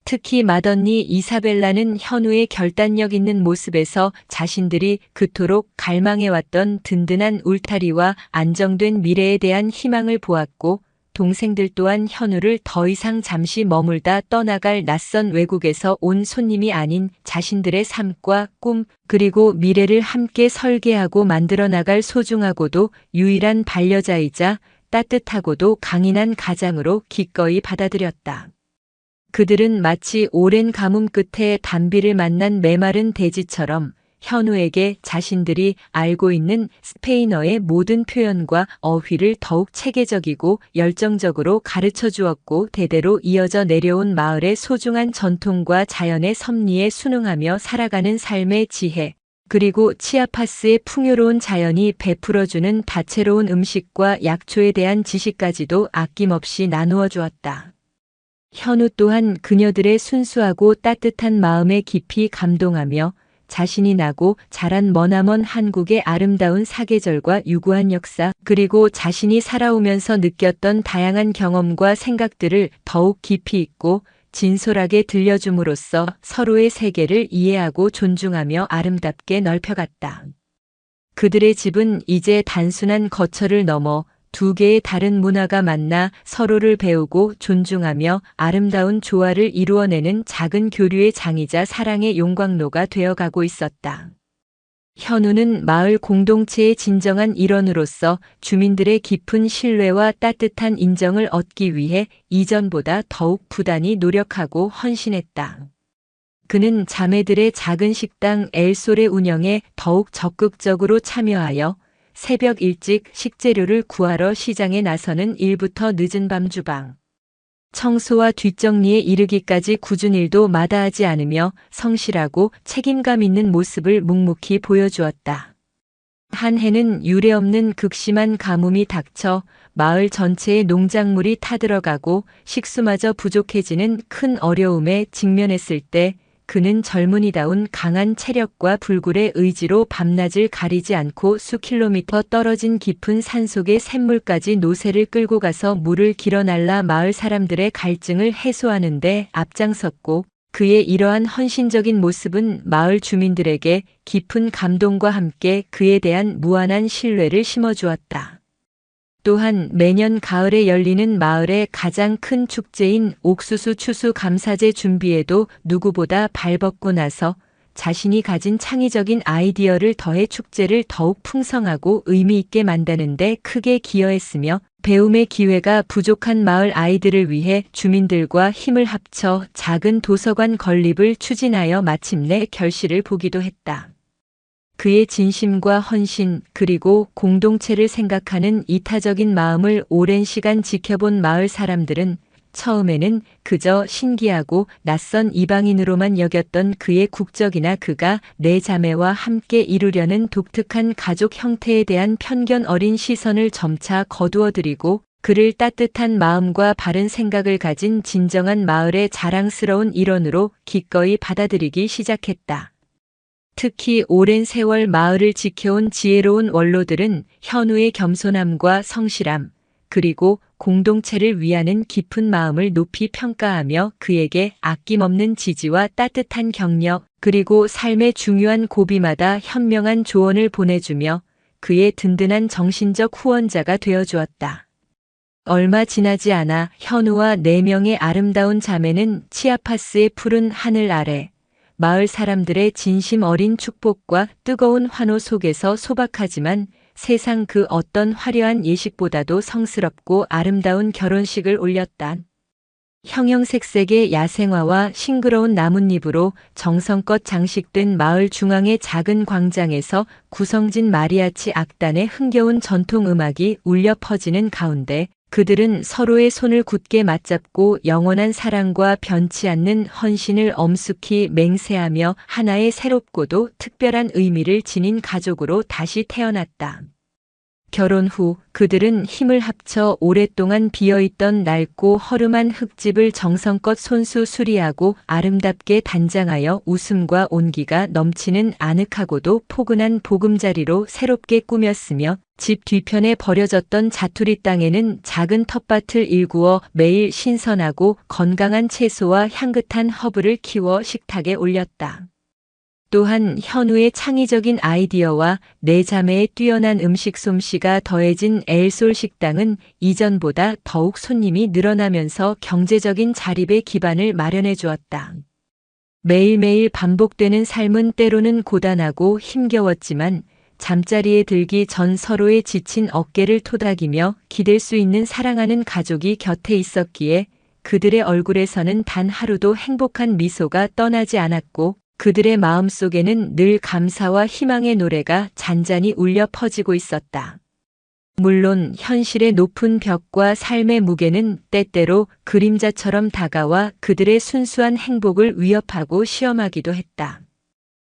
특히 맏언니 이사벨라는 현우의 결단력 있는 모습에서 자신들이 그토록 갈망해왔던 든든한 울타리와 안정된 미래에 대한 희망을 보았고, 동생들 또한 현우를 더 이상 잠시 머물다 떠나갈 낯선 외국에서 온 손님이 아닌 자신들의 삶과 꿈, 그리고 미래를 함께 설계하고 만들어 나갈 소중하고도 유일한 반려자이자 따뜻하고도 강인한 가장으로 기꺼이 받아들였다. 그들은 마치 오랜 가뭄 끝에 단비를 만난 메마른 대지처럼 현우에게 자신들이 알고 있는 스페인어의 모든 표현과 어휘를 더욱 체계적이고 열정적으로 가르쳐 주었고, 대대로 이어져 내려온 마을의 소중한 전통과 자연의 섭리에 순응하며 살아가는 삶의 지혜, 그리고 치아파스의 풍요로운 자연이 베풀어주는 다채로운 음식과 약초에 대한 지식까지도 아낌없이 나누어 주었다. 현우 또한 그녀들의 순수하고 따뜻한 마음에 깊이 감동하며 자신이 나고 자란 머나먼 한국의 아름다운 사계절과 유구한 역사, 그리고 자신이 살아오면서 느꼈던 다양한 경험과 생각들을 더욱 깊이 있고 진솔하게 들려줌으로써 서로의 세계를 이해하고 존중하며 아름답게 넓혀갔다. 그들의 집은 이제 단순한 거처를 넘어 두 개의 다른 문화가 만나 서로를 배우고 존중하며 아름다운 조화를 이루어내는 작은 교류의 장이자 사랑의 용광로가 되어가고 있었다. 현우는 마을 공동체의 진정한 일원으로서 주민들의 깊은 신뢰와 따뜻한 인정을 얻기 위해 이전보다 더욱 부단히 노력하고 헌신했다. 그는 자매들의 작은 식당 엘솔의 운영에 더욱 적극적으로 참여하여 새벽 일찍 식재료를 구하러 시장에 나서는 일부터 늦은 밤 주방 청소와 뒷정리에 이르기까지 굳은 일도 마다하지 않으며 성실하고 책임감 있는 모습을 묵묵히 보여주었다. 한 해는 유례없는 극심한 가뭄이 닥쳐 마을 전체의 농작물이 타들어가고 식수마저 부족해지는 큰 어려움에 직면했을 때 그는 젊은이다운 강한 체력과 불굴의 의지로 밤낮을 가리지 않고 수킬로미터 떨어진 깊은 산속의 샘물까지 노새를 끌고 가서 물을 길어날라 마을 사람들의 갈증을 해소하는 데 앞장섰고, 그의 이러한 헌신적인 모습은 마을 주민들에게 깊은 감동과 함께 그에 대한 무한한 신뢰를 심어주었다. 또한 매년 가을에 열리는 마을의 가장 큰 축제인 옥수수 추수 감사제 준비에도 누구보다 발벗고 나서 자신이 가진 창의적인 아이디어를 더해 축제를 더욱 풍성하고 의미 있게 만드는 데 크게 기여했으며, 배움의 기회가 부족한 마을 아이들을 위해 주민들과 힘을 합쳐 작은 도서관 건립을 추진하여 마침내 결실을 보기도 했다. 그의 진심과 헌신, 그리고 공동체를 생각하는 이타적인 마음을 오랜 시간 지켜본 마을 사람들은 처음에는 그저 신기하고 낯선 이방인으로만 여겼던 그의 국적이나 그가 네 자매와 함께 이루려는 독특한 가족 형태에 대한 편견 어린 시선을 점차 거두어들이고, 그를 따뜻한 마음과 바른 생각을 가진 진정한 마을의 자랑스러운 일원으로 기꺼이 받아들이기 시작했다. 특히 오랜 세월 마을을 지켜온 지혜로운 원로들은 현우의 겸손함과 성실함, 그리고 공동체를 위하는 깊은 마음을 높이 평가하며 그에게 아낌없는 지지와 따뜻한 격려, 그리고 삶의 중요한 고비마다 현명한 조언을 보내주며 그의 든든한 정신적 후원자가 되어주었다. 얼마 지나지 않아 현우와 4명의 아름다운 자매는 치아파스의 푸른 하늘 아래 마을 사람들의 진심 어린 축복과 뜨거운 환호 속에서 소박하지만 세상 그 어떤 화려한 예식보다도 성스럽고 아름다운 결혼식을 올렸다. 형형색색의 야생화와 싱그러운 나뭇잎으로 정성껏 장식된 마을 중앙의 작은 광장에서 구성진 마리아치 악단의 흥겨운 전통 음악이 울려 퍼지는 가운데 그들은 서로의 손을 굳게 맞잡고 영원한 사랑과 변치 않는 헌신을 엄숙히 맹세하며 하나의 새롭고도 특별한 의미를 지닌 가족으로 다시 태어났다. 결혼 후 그들은 힘을 합쳐 오랫동안 비어있던 낡고 허름한 흙집을 정성껏 손수 수리하고 아름답게 단장하여 웃음과 온기가 넘치는 아늑하고도 포근한 보금자리로 새롭게 꾸몄으며 집 뒤편에 버려졌던 자투리 땅에는 작은 텃밭을 일구어 매일 신선하고 건강한 채소와 향긋한 허브를 키워 식탁에 올렸다. 또한 현우의 창의적인 아이디어와 4자매의 뛰어난 음식 솜씨가 더해진 엘솔 식당은 이전보다 더욱 손님이 늘어나면서 경제적인 자립의 기반을 마련해 주었다. 매일매일 반복되는 삶은 때로는 고단하고 힘겨웠지만 잠자리에 들기 전 서로의 지친 어깨를 토닥이며 기댈 수 있는 사랑하는 가족이 곁에 있었기에 그들의 얼굴에서는 단 하루도 행복한 미소가 떠나지 않았고 그들의 마음속에는 늘 감사와 희망의 노래가 잔잔히 울려 퍼지고 있었다. 물론 현실의 높은 벽과 삶의 무게는 때때로 그림자처럼 다가와 그들의 순수한 행복을 위협하고 시험하기도 했다.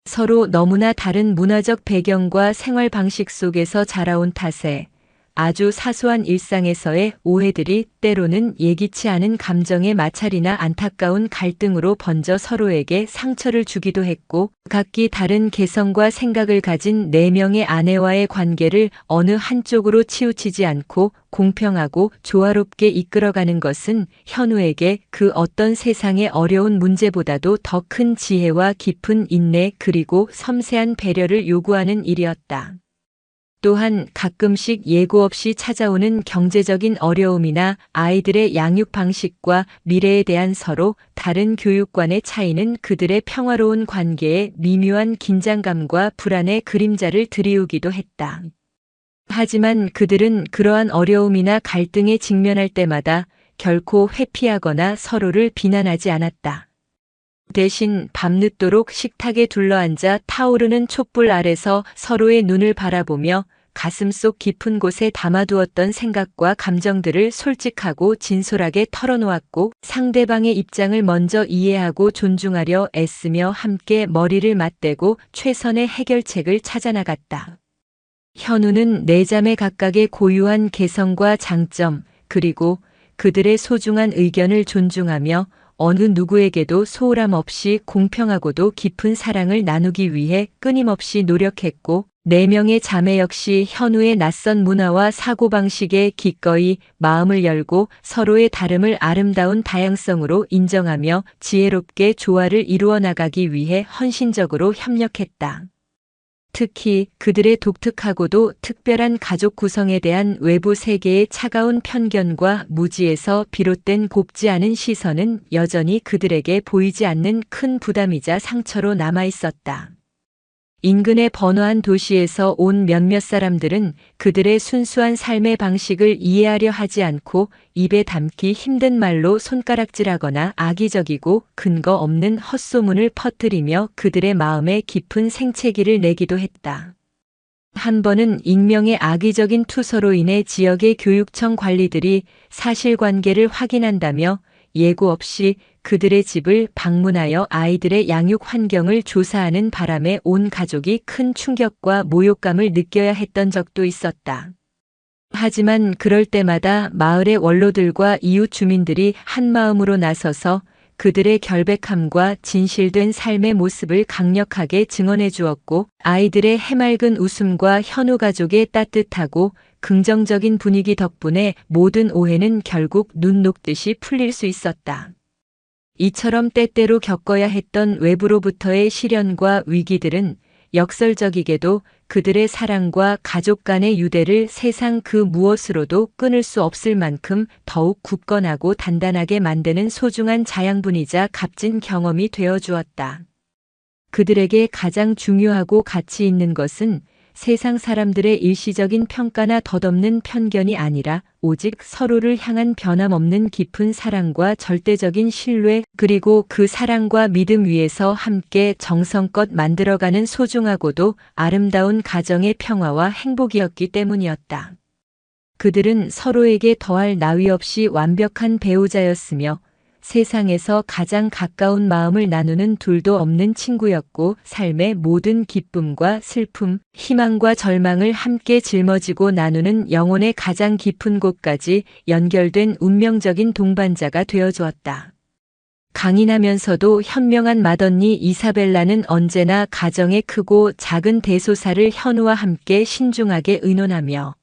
서로 너무나 다른 문화적 배경과 생활 방식 속에서 자라온 탓에 아주 사소한 일상에서의 오해들이 때로는 예기치 않은 감정의 마찰이나 안타까운 갈등으로 번져 서로에게 상처를 주기도 했고 각기 다른 개성과 생각을 가진 4명의 아내와의 관계를 어느 한쪽으로 치우치지 않고 공평하고 조화롭게 이끌어가는 것은 현우에게 그 어떤 세상의 어려운 문제보다도 더 큰 지혜와 깊은 인내 그리고 섬세한 배려를 요구하는 일이었다. 또한 가끔씩 예고 없이 찾아오는 경제적인 어려움이나 아이들의 양육 방식과 미래에 대한 서로 다른 교육관의 차이는 그들의 평화로운 관계에 미묘한 긴장감과 불안의 그림자를 드리우기도 했다. 하지만 그들은 그러한 어려움이나 갈등에 직면할 때마다 결코 회피하거나 서로를 비난하지 않았다. 대신 밤늦도록 식탁에 둘러앉아 타오르는 촛불 아래서 서로의 눈을 바라보며 가슴속 깊은 곳에 담아두었던 생각과 감정들을 솔직하고 진솔하게 털어놓았고 상대방의 입장을 먼저 이해하고 존중하려 애쓰며 함께 머리를 맞대고 최선의 해결책을 찾아나갔다. 현우는 4자매 각각의 고유한 개성과 장점, 그리고 그들의 소중한 의견을 존중하며 어느 누구에게도 소홀함 없이 공평하고도 깊은 사랑을 나누기 위해 끊임없이 노력했고 4명의 자매 역시 현우의 낯선 문화와 사고방식에 기꺼이 마음을 열고 서로의 다름을 아름다운 다양성으로 인정하며 지혜롭게 조화를 이루어 나가기 위해 헌신적으로 협력했다. 특히 그들의 독특하고도 특별한 가족 구성에 대한 외부 세계의 차가운 편견과 무지에서 비롯된 곱지 않은 시선은 여전히 그들에게 보이지 않는 큰 부담이자 상처로 남아 있었다. 인근의 번화한 도시에서 온 몇몇 사람들은 그들의 순수한 삶의 방식을 이해하려 하지 않고 입에 담기 힘든 말로 손가락질하거나 악의적이고 근거 없는 헛소문을 퍼뜨리며 그들의 마음에 깊은 생채기를 내기도 했다. 한 번은 익명의 악의적인 투서로 인해 지역의 교육청 관리들이 사실관계를 확인한다며 예고 없이 그들의 집을 방문하여 아이들의 양육 환경을 조사하는 바람에 온 가족이 큰 충격과 모욕감을 느껴야 했던 적도 있었다. 하지만 그럴 때마다 마을의 원로들과 이웃 주민들이 한마음으로 나서서 그들의 결백함과 진실된 삶의 모습을 강력하게 증언해 주었고, 아이들의 해맑은 웃음과 현우 가족의 따뜻하고 긍정적인 분위기 덕분에 모든 오해는 결국 눈 녹듯이 풀릴 수 있었다. 이처럼 때때로 겪어야 했던 외부로부터의 시련과 위기들은 역설적이게도 그들의 사랑과 가족 간의 유대를 세상 그 무엇으로도 끊을 수 없을 만큼 더욱 굳건하고 단단하게 만드는 소중한 자양분이자 값진 경험이 되어 주었다. 그들에게 가장 중요하고 가치 있는 것은 세상 사람들의 일시적인 평가나 덧없는 편견이 아니라 오직 서로를 향한 변함없는 깊은 사랑과 절대적인 신뢰, 그리고 그 사랑과 믿음 위에서 함께 정성껏 만들어가는 소중하고도 아름다운 가정의 평화와 행복이었기 때문이었다. 그들은 서로에게 더할 나위 없이 완벽한 배우자였으며 세상에서 가장 가까운 마음을 나누는 둘도 없는 친구였고, 삶의 모든 기쁨과 슬픔, 희망과 절망을 함께 짊어지고 나누는 영혼의 가장 깊은 곳까지 연결된 운명적인 동반자가 되어주었다. 강인하면서도 현명한 맏언니 이사벨라는 언제나 가정의 크고 작은 대소사를 현우와 함께 신중하게 의논하며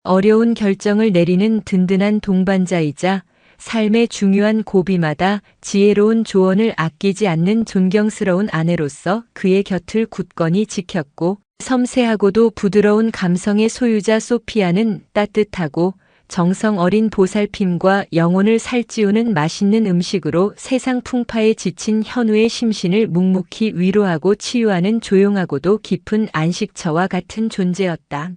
어려운 결정을 내리는 든든한 동반자이자 삶의 중요한 고비마다 지혜로운 조언을 아끼지 않는 존경스러운 아내로서 그의 곁을 굳건히 지켰고, 섬세하고도 부드러운 감성의 소유자 소피아는 따뜻하고 정성 어린 보살핌과 영혼을 살찌우는 맛있는 음식으로 세상 풍파에 지친 현우의 심신을 묵묵히 위로하고 치유하는 조용하고도 깊은 안식처와 같은 존재였다.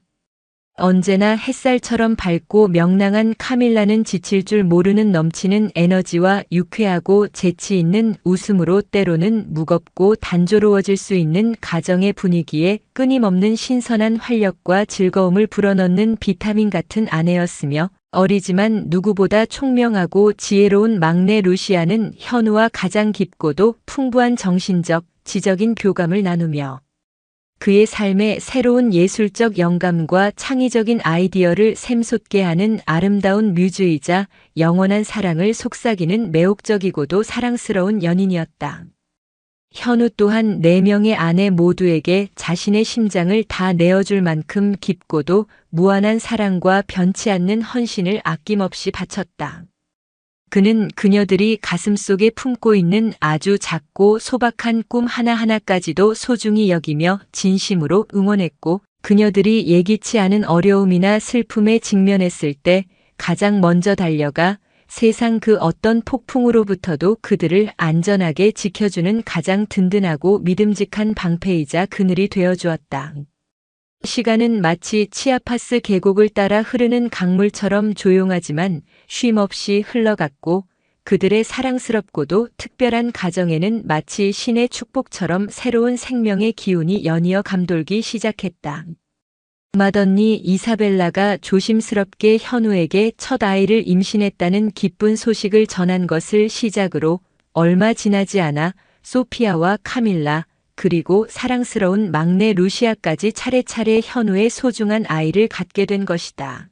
언제나 햇살처럼 밝고 명랑한 카밀라는 지칠 줄 모르는 넘치는 에너지와 유쾌하고 재치 있는 웃음으로 때로는 무겁고 단조로워질 수 있는 가정의 분위기에 끊임없는 신선한 활력과 즐거움을 불어넣는 비타민 같은 아내였으며, 어리지만 누구보다 총명하고 지혜로운 막내 루시아는 현우와 가장 깊고도 풍부한 정신적, 지적인 교감을 나누며 그의 삶에 새로운 예술적 영감과 창의적인 아이디어를 샘솟게 하는 아름다운 뮤즈이자 영원한 사랑을 속삭이는 매혹적이고도 사랑스러운 연인이었다. 현우 또한 4명의 아내 모두에게 자신의 심장을 다 내어줄 만큼 깊고도 무한한 사랑과 변치 않는 헌신을 아낌없이 바쳤다. 그는 그녀들이 가슴속에 품고 있는 아주 작고 소박한 꿈 하나하나까지도 소중히 여기며 진심으로 응원했고, 그녀들이 예기치 않은 어려움이나 슬픔에 직면했을 때 가장 먼저 달려가 세상 그 어떤 폭풍으로부터도 그들을 안전하게 지켜주는 가장 든든하고 믿음직한 방패이자 그늘이 되어주었다. 시간은 마치 치아파스 계곡을 따라 흐르는 강물처럼 조용하지만 쉼없이 흘러갔고, 그들의 사랑스럽고도 특별한 가정에는 마치 신의 축복처럼 새로운 생명의 기운이 연이어 감돌기 시작했다. 맏언니 이사벨라가 조심스럽게 현우에게 첫 아이를 임신했다는 기쁜 소식을 전한 것을 시작으로 얼마 지나지 않아 소피아와 카밀라, 그리고 사랑스러운 막내 루시아까지 차례차례 현우의 소중한 아이를 갖게 된 것이다.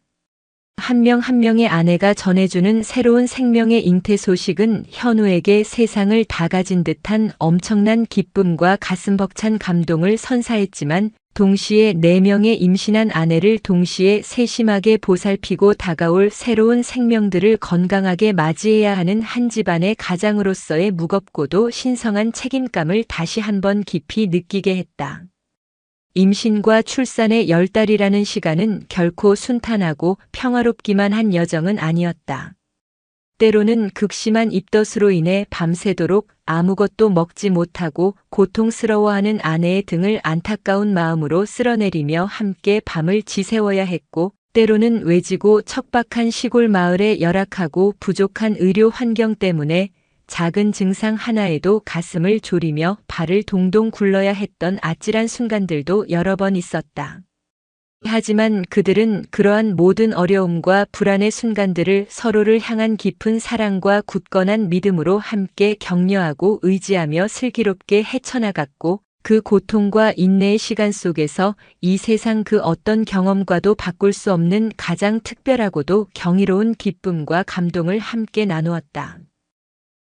한 명 한 명의 아내가 전해주는 새로운 생명의 잉태 소식은 현우에게 세상을 다 가진 듯한 엄청난 기쁨과 가슴 벅찬 감동을 선사했지만, 동시에 4명의 임신한 아내를 동시에 세심하게 보살피고 다가올 새로운 생명들을 건강하게 맞이해야 하는 한 집안의 가장으로서의 무겁고도 신성한 책임감을 다시 한번 깊이 느끼게 했다. 임신과 출산의 10달이라는 시간은 결코 순탄하고 평화롭기만 한 여정은 아니었다. 때로는 극심한 입덧으로 인해 밤새도록 아무것도 먹지 못하고 고통스러워하는 아내의 등을 안타까운 마음으로 쓸어내리며 함께 밤을 지새워야 했고, 때로는 외지고 척박한 시골 마을의 열악하고 부족한 의료 환경 때문에 작은 증상 하나에도 가슴을 졸이며 발을 동동 굴러야 했던 아찔한 순간들도 여러 번 있었다. 하지만 그들은 그러한 모든 어려움과 불안의 순간들을 서로를 향한 깊은 사랑과 굳건한 믿음으로 함께 격려하고 의지하며 슬기롭게 헤쳐나갔고, 그 고통과 인내의 시간 속에서 이 세상 그 어떤 경험과도 바꿀 수 없는 가장 특별하고도 경이로운 기쁨과 감동을 함께 나누었다.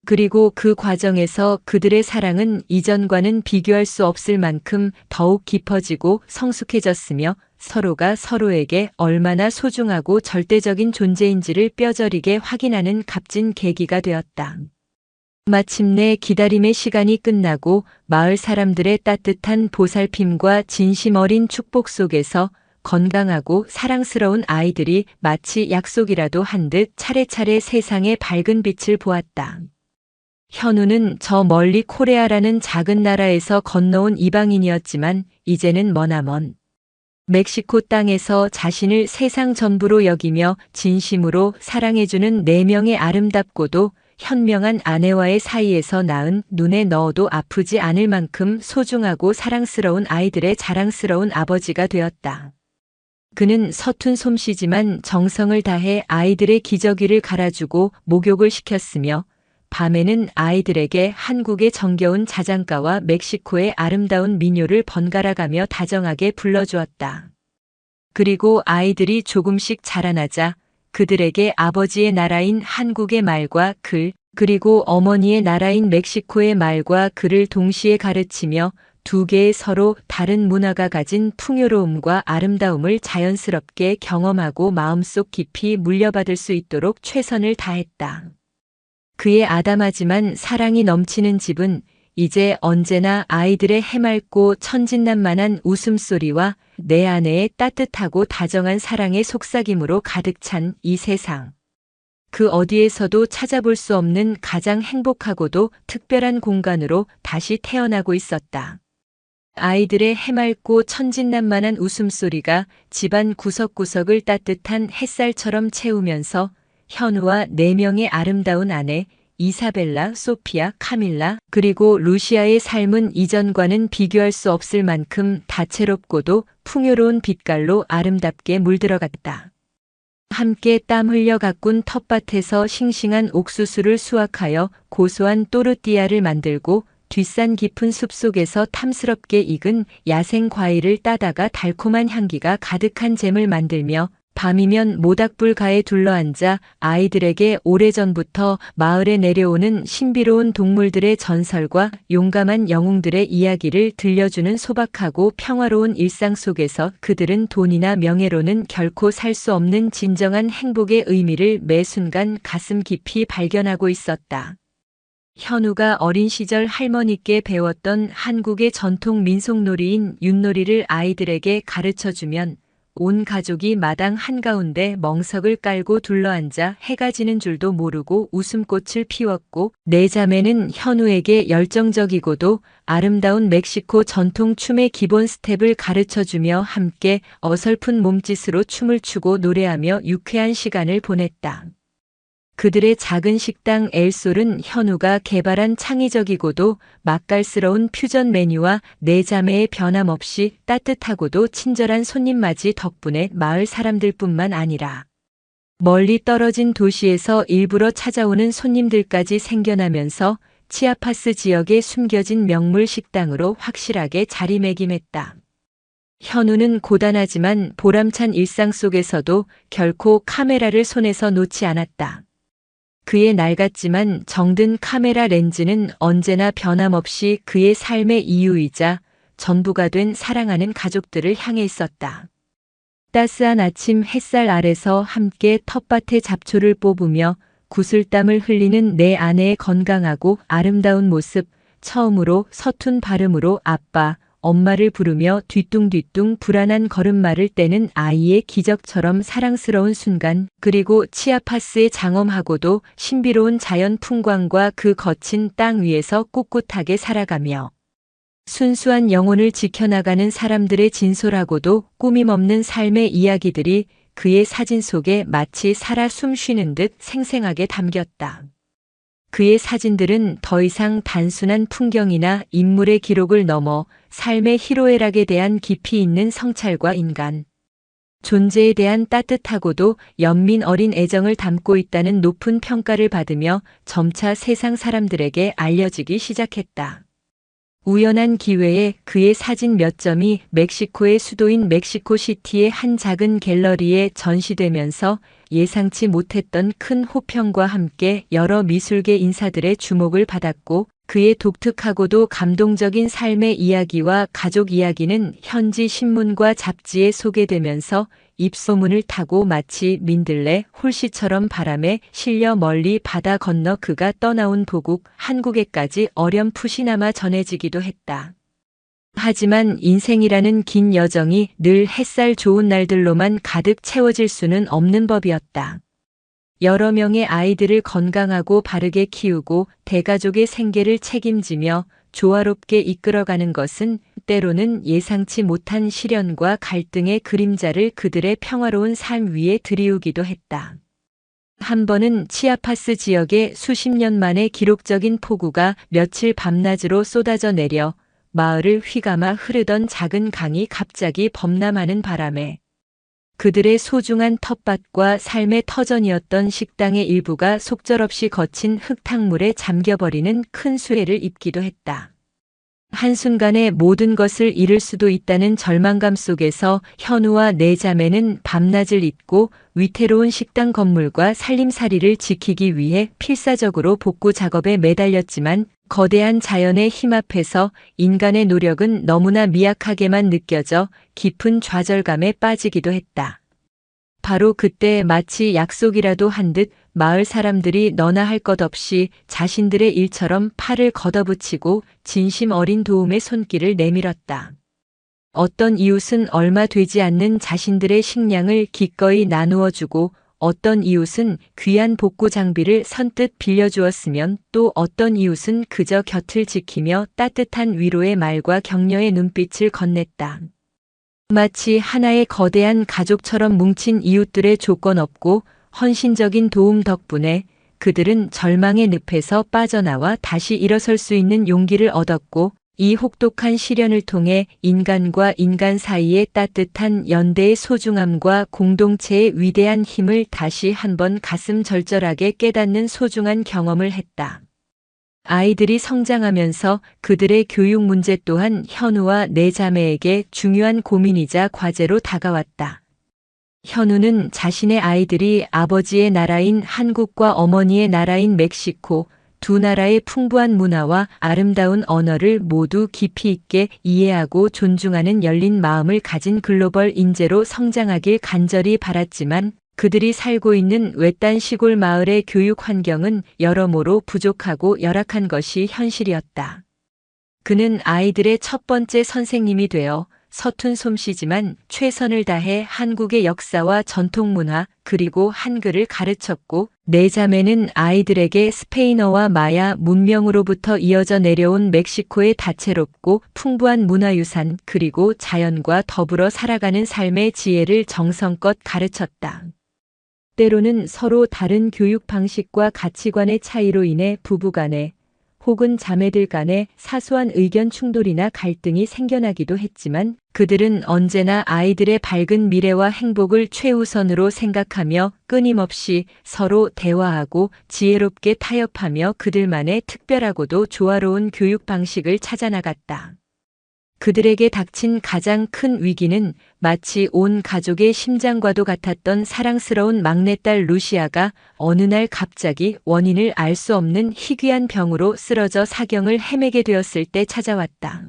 그리고 그 과정에서 그들의 사랑은 이전과는 비교할 수 없을 만큼 더욱 깊어지고 성숙해졌으며 서로가 서로에게 얼마나 소중하고 절대적인 존재인지를 뼈저리게 확인하는 값진 계기가 되었다. 마침내 기다림의 시간이 끝나고 마을 사람들의 따뜻한 보살핌과 진심 어린 축복 속에서 건강하고 사랑스러운 아이들이 마치 약속이라도 한 듯 차례차례 세상의 밝은 빛을 보았다. 현우는 저 멀리 코레아라는 작은 나라에서 건너온 이방인이었지만 이제는 머나먼 멕시코 땅에서 자신을 세상 전부로 여기며 진심으로 사랑해주는 4명의 아름답고도 현명한 아내와의 사이에서 낳은 눈에 넣어도 아프지 않을 만큼 소중하고 사랑스러운 아이들의 자랑스러운 아버지가 되었다. 그는 서툰 솜씨지만 정성을 다해 아이들의 기저귀를 갈아주고 목욕을 시켰으며 밤에는 아이들에게 한국의 정겨운 자장가와 멕시코의 아름다운 민요를 번갈아가며 다정하게 불러주었다. 그리고 아이들이 조금씩 자라나자 그들에게 아버지의 나라인 한국의 말과 글, 그리고 어머니의 나라인 멕시코의 말과 글을 동시에 가르치며 2개의 서로 다른 문화가 가진 풍요로움과 아름다움을 자연스럽게 경험하고 마음속 깊이 물려받을 수 있도록 최선을 다했다. 그의 아담하지만 사랑이 넘치는 집은 이제 언제나 아이들의 해맑고 천진난만한 웃음소리와 내 아내의 따뜻하고 다정한 사랑의 속삭임으로 가득 찬 이 세상. 그 어디에서도 찾아볼 수 없는 가장 행복하고도 특별한 공간으로 다시 태어나고 있었다. 아이들의 해맑고 천진난만한 웃음소리가 집안 구석구석을 따뜻한 햇살처럼 채우면서 현우와 4명의 아름다운 아내 이사벨라, 소피아, 카밀라, 그리고 루시아의 삶은 이전과는 비교할 수 없을 만큼 다채롭고도 풍요로운 빛깔로 아름답게 물들어갔다. 함께 땀 흘려 가꾼 텃밭에서 싱싱한 옥수수를 수확하여 고소한 또르띠아를 만들고 뒷산 깊은 숲속에서 탐스럽게 익은 야생 과일을 따다가 달콤한 향기가 가득한 잼을 만들며 밤이면 모닥불 가에 둘러앉아 아이들에게 오래전부터 마을에 내려오는 신비로운 동물들의 전설과 용감한 영웅들의 이야기를 들려주는 소박하고 평화로운 일상 속에서 그들은 돈이나 명예로는 결코 살 수 없는 진정한 행복의 의미를 매 순간 가슴 깊이 발견하고 있었다. 현우가 어린 시절 할머니께 배웠던 한국의 전통 민속놀이인 윷놀이를 아이들에게 가르쳐주면 온 가족이 마당 한가운데 멍석을 깔고 둘러앉아 해가 지는 줄도 모르고 웃음꽃을 피웠고 4자매는 현우에게 열정적이고도 아름다운 멕시코 전통 춤의 기본 스텝을 가르쳐주며 함께 어설픈 몸짓으로 춤을 추고 노래하며 유쾌한 시간을 보냈다. 그들의 작은 식당 엘솔은 현우가 개발한 창의적이고도 맛깔스러운 퓨전 메뉴와 4자매의 변함없이 따뜻하고도 친절한 손님맞이 덕분에 마을 사람들뿐만 아니라 멀리 떨어진 도시에서 일부러 찾아오는 손님들까지 생겨나면서 치아파스 지역에 숨겨진 명물 식당으로 확실하게 자리매김했다. 현우는 고단하지만 보람찬 일상 속에서도 결코 카메라를 손에서 놓지 않았다. 그의 낡았지만 정든 카메라 렌즈는 언제나 변함없이 그의 삶의 이유이자 전부가 된 사랑하는 가족들을 향해 있었다. 따스한 아침 햇살 아래서 함께 텃밭의 잡초를 뽑으며 구슬땀을 흘리는 내 아내의 건강하고 아름다운 모습, 처음으로 서툰 발음으로 아빠, 엄마를 부르며 뒤뚱뒤뚱 불안한 걸음마를 떼는 아이의 기적처럼 사랑스러운 순간, 그리고 치아파스의 장엄하고도 신비로운 자연 풍광과 그 거친 땅 위에서 꿋꿋하게 살아가며 순수한 영혼을 지켜나가는 사람들의 진솔하고도 꾸밈없는 삶의 이야기들이 그의 사진 속에 마치 살아 숨쉬는 듯 생생하게 담겼다. 그의 사진들은 더 이상 단순한 풍경이나 인물의 기록을 넘어 삶의 희로애락에 대한 깊이 있는 성찰과 인간 존재에 대한 따뜻하고도 연민 어린 애정을 담고 있다는 높은 평가를 받으며 점차 세상 사람들에게 알려지기 시작했다. 우연한 기회에 그의 사진 몇 점이 멕시코의 수도인 멕시코시티의 한 작은 갤러리에 전시되면서 예상치 못했던 큰 호평과 함께 여러 미술계 인사들의 주목을 받았고, 그의 독특하고도 감동적인 삶의 이야기와 가족 이야기는 현지 신문과 잡지에 소개되면서 입소문을 타고 마치 민들레 홀씨처럼 바람에 실려 멀리 바다 건너 그가 떠나온 보국 한국에까지 어렴풋이나마 전해지기도 했다. 하지만 인생이라는 긴 여정이 늘 햇살 좋은 날들로만 가득 채워질 수는 없는 법이었다. 여러 명의 아이들을 건강하고 바르게 키우고 대가족의 생계를 책임지며 조화롭게 이끌어가는 것은 때로는 예상치 못한 시련과 갈등의 그림자를 그들의 평화로운 삶 위에 드리우기도 했다. 한 번은 치아파스 지역에 수십 년 만에 기록적인 폭우가 며칠 밤낮으로 쏟아져 내려 마을을 휘감아 흐르던 작은 강이 갑자기 범람하는 바람에 그들의 소중한 텃밭과 삶의 터전이었던 식당의 일부가 속절없이 거친 흙탕물에 잠겨버리는 큰 수해를 입기도 했다. 한순간에 모든 것을 잃을 수도 있다는 절망감 속에서 현우와 네 자매는 밤낮을 잇고 위태로운 식당 건물과 살림살이를 지키기 위해 필사적으로 복구 작업에 매달렸지만 거대한 자연의 힘 앞에서 인간의 노력은 너무나 미약하게만 느껴져 깊은 좌절감에 빠지기도 했다. 바로 그때 마치 약속이라도 한 듯 마을 사람들이 너나 할 것 없이 자신들의 일처럼 팔을 걷어붙이고 진심 어린 도움의 손길을 내밀었다. 어떤 이웃은 얼마 되지 않는 자신들의 식량을 기꺼이 나누어 주고, 어떤 이웃은 귀한 복구 장비를 선뜻 빌려주었으면 또 어떤 이웃은 그저 곁을 지키며 따뜻한 위로의 말과 격려의 눈빛을 건넸다. 마치 하나의 거대한 가족처럼 뭉친 이웃들의 조건 없고 헌신적인 도움 덕분에 그들은 절망의 늪에서 빠져나와 다시 일어설 수 있는 용기를 얻었고, 이 혹독한 시련을 통해 인간과 인간 사이의 따뜻한 연대의 소중함과 공동체의 위대한 힘을 다시 한번 가슴 절절하게 깨닫는 소중한 경험을 했다. 아이들이 성장하면서 그들의 교육 문제 또한 현우와 네 자매에게 중요한 고민이자 과제로 다가왔다. 현우는 자신의 아이들이 아버지의 나라인 한국과 어머니의 나라인 멕시코, 두 나라의 풍부한 문화와 아름다운 언어를 모두 깊이 있게 이해하고 존중하는 열린 마음을 가진 글로벌 인재로 성장하길 간절히 바랐지만, 그들이 살고 있는 외딴 시골 마을의 교육 환경은 여러모로 부족하고 열악한 것이 현실이었다. 그는 아이들의 첫 번째 선생님이 되어 서툰 솜씨지만 최선을 다해 한국의 역사와 전통 문화 그리고 한글을 가르쳤고, 네 자매는 아이들에게 스페인어와 마야 문명으로부터 이어져 내려온 멕시코의 다채롭고 풍부한 문화유산 그리고 자연과 더불어 살아가는 삶의 지혜를 정성껏 가르쳤다. 때로는 서로 다른 교육 방식과 가치관의 차이로 인해 부부간에 혹은 자매들 간에 사소한 의견 충돌이나 갈등이 생겨나기도 했지만, 그들은 언제나 아이들의 밝은 미래와 행복을 최우선으로 생각하며 끊임없이 서로 대화하고 지혜롭게 타협하며 그들만의 특별하고도 조화로운 교육 방식을 찾아나갔다. 그들에게 닥친 가장 큰 위기는 마치 온 가족의 심장과도 같았던 사랑스러운 막내딸 루시아가 어느 날 갑자기 원인을 알 수 없는 희귀한 병으로 쓰러져 사경을 헤매게 되었을 때 찾아왔다.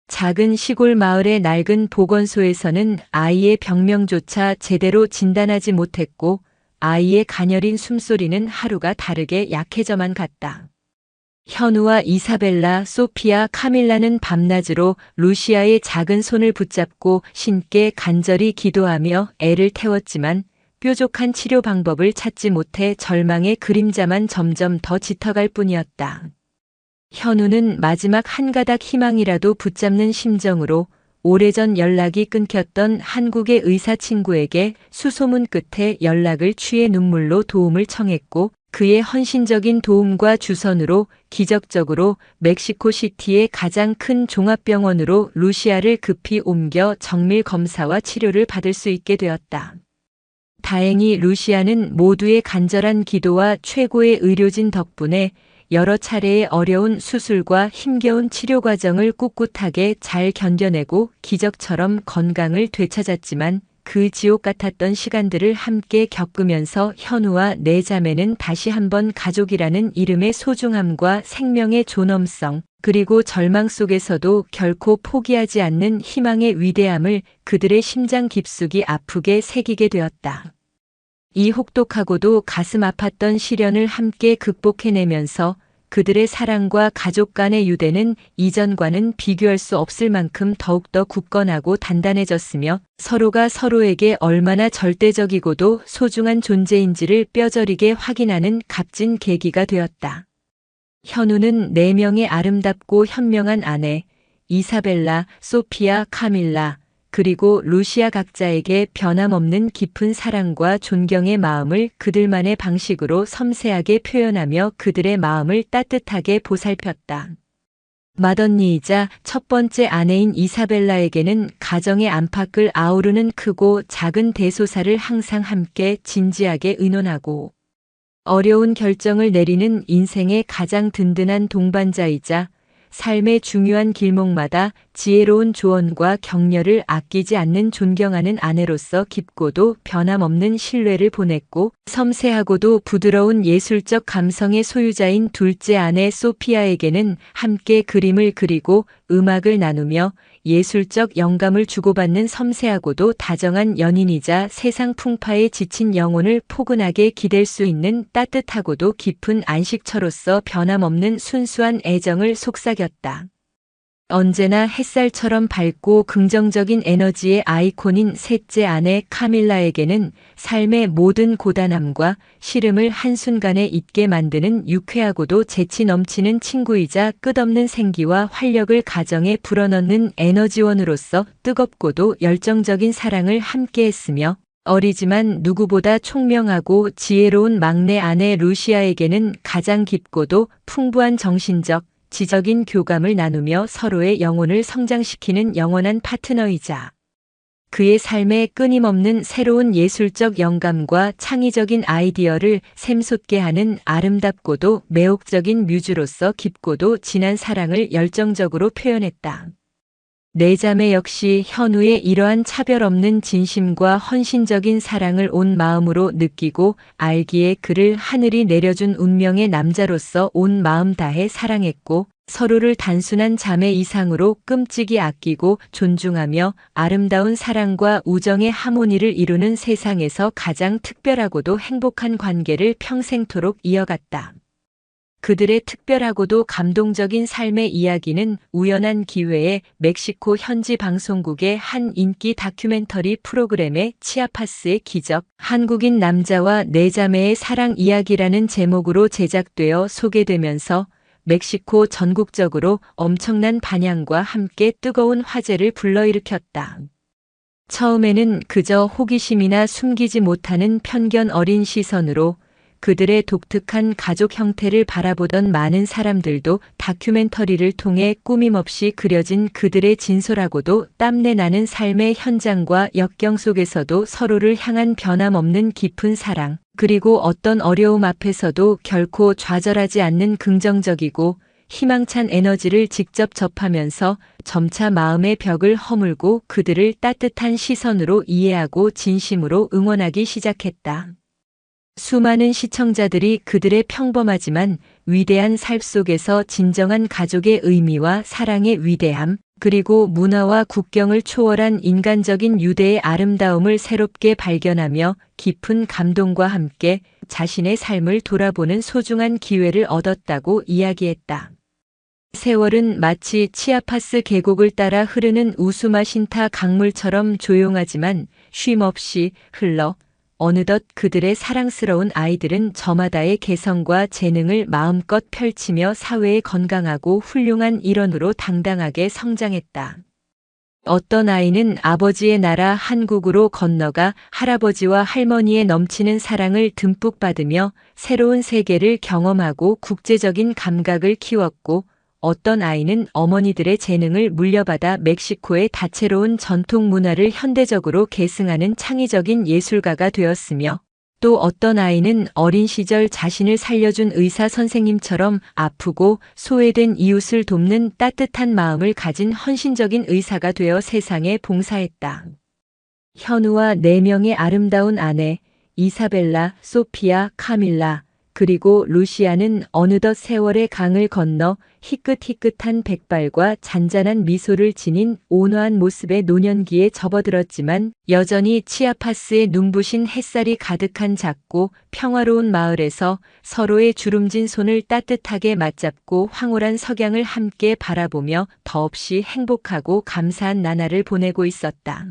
작은 시골 마을의 낡은 보건소에서는 아이의 병명조차 제대로 진단하지 못했고, 아이의 가녀린 숨소리는 하루가 다르게 약해져만 갔다. 현우와 이사벨라, 소피아, 카밀라는 밤낮으로 루시아의 작은 손을 붙잡고 신께 간절히 기도하며 애를 태웠지만 뾰족한 치료 방법을 찾지 못해 절망의 그림자만 점점 더 짙어갈 뿐이었다. 현우는 마지막 한 가닥 희망이라도 붙잡는 심정으로 오래전 연락이 끊겼던 한국의 의사 친구에게 수소문 끝에 연락을 취해 눈물로 도움을 청했고, 그의 헌신적인 도움과 주선으로 기적적으로 멕시코시티의 가장 큰 종합병원으로 루시아를 급히 옮겨 정밀 검사와 치료를 받을 수 있게 되었다. 다행히 루시아는 모두의 간절한 기도와 최고의 의료진 덕분에 여러 차례의 어려운 수술과 힘겨운 치료 과정을 꿋꿋하게 잘 견뎌내고 기적처럼 건강을 되찾았지만 그 지옥 같았던 시간들을 함께 겪으면서 현우와 네 자매는 다시 한번 가족이라는 이름의 소중함과 생명의 존엄성, 그리고 절망 속에서도 결코 포기하지 않는 희망의 위대함을 그들의 심장 깊숙이 아프게 새기게 되었다. 이 혹독하고도 가슴 아팠던 시련을 함께 극복해내면서 그들의 사랑과 가족 간의 유대는 이전과는 비교할 수 없을 만큼 더욱더 굳건하고 단단해졌으며 서로가 서로에게 얼마나 절대적이고도 소중한 존재인지를 뼈저리게 확인하는 값진 계기가 되었다. 현우는 4명의 아름답고 현명한 아내, 이사벨라, 소피아, 카밀라, 그리고 루시아 각자에게 변함없는 깊은 사랑과 존경의 마음을 그들만의 방식으로 섬세하게 표현하며 그들의 마음을 따뜻하게 보살폈다. 맏언니이자 첫 번째 아내인 이사벨라에게는 가정의 안팎을 아우르는 크고 작은 대소사를 항상 함께 진지하게 의논하고 어려운 결정을 내리는 인생의 가장 든든한 동반자이자 삶의 중요한 길목마다 지혜로운 조언과 격려를 아끼지 않는 존경하는 아내로서 깊고도 변함없는 신뢰를 보냈고 섬세하고도 부드러운 예술적 감성의 소유자인 둘째 아내 소피아에게는 함께 그림을 그리고 음악을 나누며 예술적 영감을 주고받는 섬세하고도 다정한 연인이자 세상 풍파에 지친 영혼을 포근하게 기댈 수 있는 따뜻하고도 깊은 안식처로서 변함없는 순수한 애정을 속삭였다. 언제나 햇살처럼 밝고 긍정적인 에너지의 아이콘인 셋째 아내 카밀라에게는 삶의 모든 고단함과 시름을 한순간에 잊게 만드는 유쾌하고도 재치 넘치는 친구이자 끝없는 생기와 활력을 가정에 불어넣는 에너지원으로서 뜨겁고도 열정적인 사랑을 함께했으며 어리지만 누구보다 총명하고 지혜로운 막내 아내 루시아에게는 가장 깊고도 풍부한 정신적, 지적인 교감을 나누며 서로의 영혼을 성장시키는 영원한 파트너이자 그의 삶에 끊임없는 새로운 예술적 영감과 창의적인 아이디어를 샘솟게 하는 아름답고도 매혹적인 뮤즈로서 깊고도 진한 사랑을 열정적으로 표현했다. 네 자매 역시 현우의 이러한 차별 없는 진심과 헌신적인 사랑을 온 마음으로 느끼고 알기에 그를 하늘이 내려준 운명의 남자로서 온 마음 다해 사랑했고 서로를 단순한 자매 이상으로 끔찍이 아끼고 존중하며 아름다운 사랑과 우정의 하모니를 이루는 세상에서 가장 특별하고도 행복한 관계를 평생토록 이어갔다. 그들의 특별하고도 감동적인 삶의 이야기는 우연한 기회에 멕시코 현지 방송국의 한 인기 다큐멘터리 프로그램의 치아파스의 기적, 한국인 남자와 네 자매의 사랑 이야기라는 제목으로 제작되어 소개되면서 멕시코 전국적으로 엄청난 반향과 함께 뜨거운 화제를 불러일으켰다. 처음에는 그저 호기심이나 숨기지 못하는 편견 어린 시선으로 그들의 독특한 가족 형태를 바라보던 많은 사람들도 다큐멘터리를 통해 꾸밈없이 그려진 그들의 진솔하고도 땀내 나는 삶의 현장과 역경 속에서도 서로를 향한 변함없는 깊은 사랑, 그리고 어떤 어려움 앞에서도 결코 좌절하지 않는 긍정적이고 희망찬 에너지를 직접 접하면서 점차 마음의 벽을 허물고 그들을 따뜻한 시선으로 이해하고 진심으로 응원하기 시작했다. 수많은 시청자들이 그들의 평범하지만 위대한 삶 속에서 진정한 가족의 의미와 사랑의 위대함, 그리고 문화와 국경을 초월한 인간적인 유대의 아름다움을 새롭게 발견하며 깊은 감동과 함께 자신의 삶을 돌아보는 소중한 기회를 얻었다고 이야기했다. 세월은 마치 치아파스 계곡을 따라 흐르는 우스마신타 강물처럼 조용하지만 쉼없이 흘러 어느덧 그들의 사랑스러운 아이들은 저마다의 개성과 재능을 마음껏 펼치며 사회의 건강하고 훌륭한 일원으로 당당하게 성장했다. 어떤 아이는 아버지의 나라 한국으로 건너가 할아버지와 할머니의 넘치는 사랑을 듬뿍 받으며 새로운 세계를 경험하고 국제적인 감각을 키웠고 어떤 아이는 어머니들의 재능을 물려받아 멕시코의 다채로운 전통 문화를 현대적으로 계승하는 창의적인 예술가가 되었으며 또 어떤 아이는 어린 시절 자신을 살려준 의사 선생님처럼 아프고 소외된 이웃을 돕는 따뜻한 마음을 가진 헌신적인 의사가 되어 세상에 봉사했다. 현우와 4명의 아름다운 아내, 이사벨라, 소피아, 카밀라, 그리고 루시아는 어느덧 세월의 강을 건너 희끗희끗한 백발과 잔잔한 미소를 지닌 온화한 모습의 노년기에 접어들었지만 여전히 치아파스의 눈부신 햇살이 가득한 작고 평화로운 마을에서 서로의 주름진 손을 따뜻하게 맞잡고 황홀한 석양을 함께 바라보며 더없이 행복하고 감사한 나날을 보내고 있었다.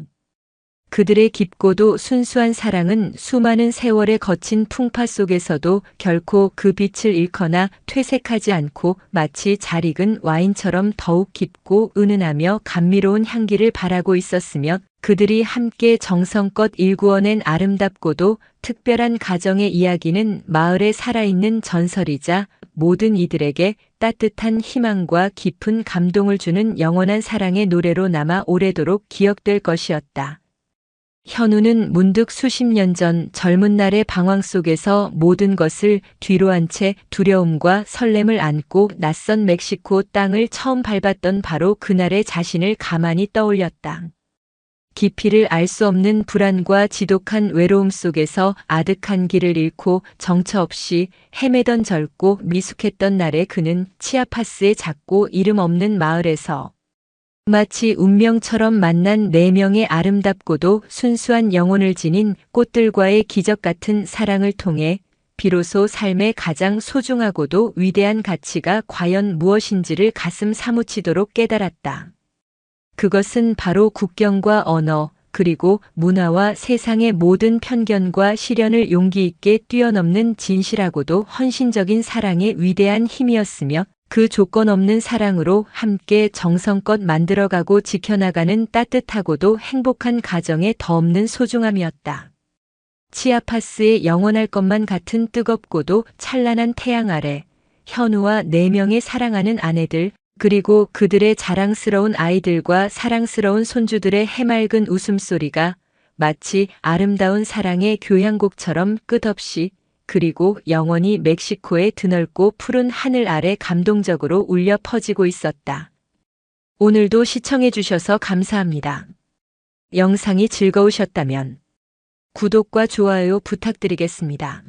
그들의 깊고도 순수한 사랑은 수많은 세월의 거친 풍파 속에서도 결코 그 빛을 잃거나 퇴색하지 않고 마치 잘 익은 와인처럼 더욱 깊고 은은하며 감미로운 향기를 발하고 있었으며 그들이 함께 정성껏 일구어낸 아름답고도 특별한 가정의 이야기는 마을에 살아있는 전설이자 모든 이들에게 따뜻한 희망과 깊은 감동을 주는 영원한 사랑의 노래로 남아 오래도록 기억될 것이었다. 현우는 문득 수십 년 전 젊은 날의 방황 속에서 모든 것을 뒤로한 채 두려움과 설렘을 안고 낯선 멕시코 땅을 처음 밟았던 바로 그날의 자신을 가만히 떠올렸다. 깊이를 알 수 없는 불안과 지독한 외로움 속에서 아득한 길을 잃고 정처 없이 헤매던 젊고 미숙했던 날에 그는 치아파스의 작고 이름 없는 마을에서 마치 운명처럼 만난 4명의 아름답고도 순수한 영혼을 지닌 꽃들과의 기적 같은 사랑을 통해 비로소 삶의 가장 소중하고도 위대한 가치가 과연 무엇인지를 가슴 사무치도록 깨달았다. 그것은 바로 국경과 언어, 그리고 문화와 세상의 모든 편견과 시련을 용기 있게 뛰어넘는 진실하고도 헌신적인 사랑의 위대한 힘이었으며 그 조건 없는 사랑으로 함께 정성껏 만들어가고 지켜나가는 따뜻하고도 행복한 가정의 더없는 소중함이었다. 치아파스의 영원할 것만 같은 뜨겁고도 찬란한 태양 아래 현우와 4명의 사랑하는 아내들 그리고 그들의 자랑스러운 아이들과 사랑스러운 손주들의 해맑은 웃음소리가 마치 아름다운 사랑의 교향곡처럼 끝없이 그리고 영원히 멕시코의 드넓고 푸른 하늘 아래 감동적으로 울려 퍼지고 있었다. 오늘도 시청해 주셔서 감사합니다. 영상이 즐거우셨다면 구독과 좋아요 부탁드리겠습니다.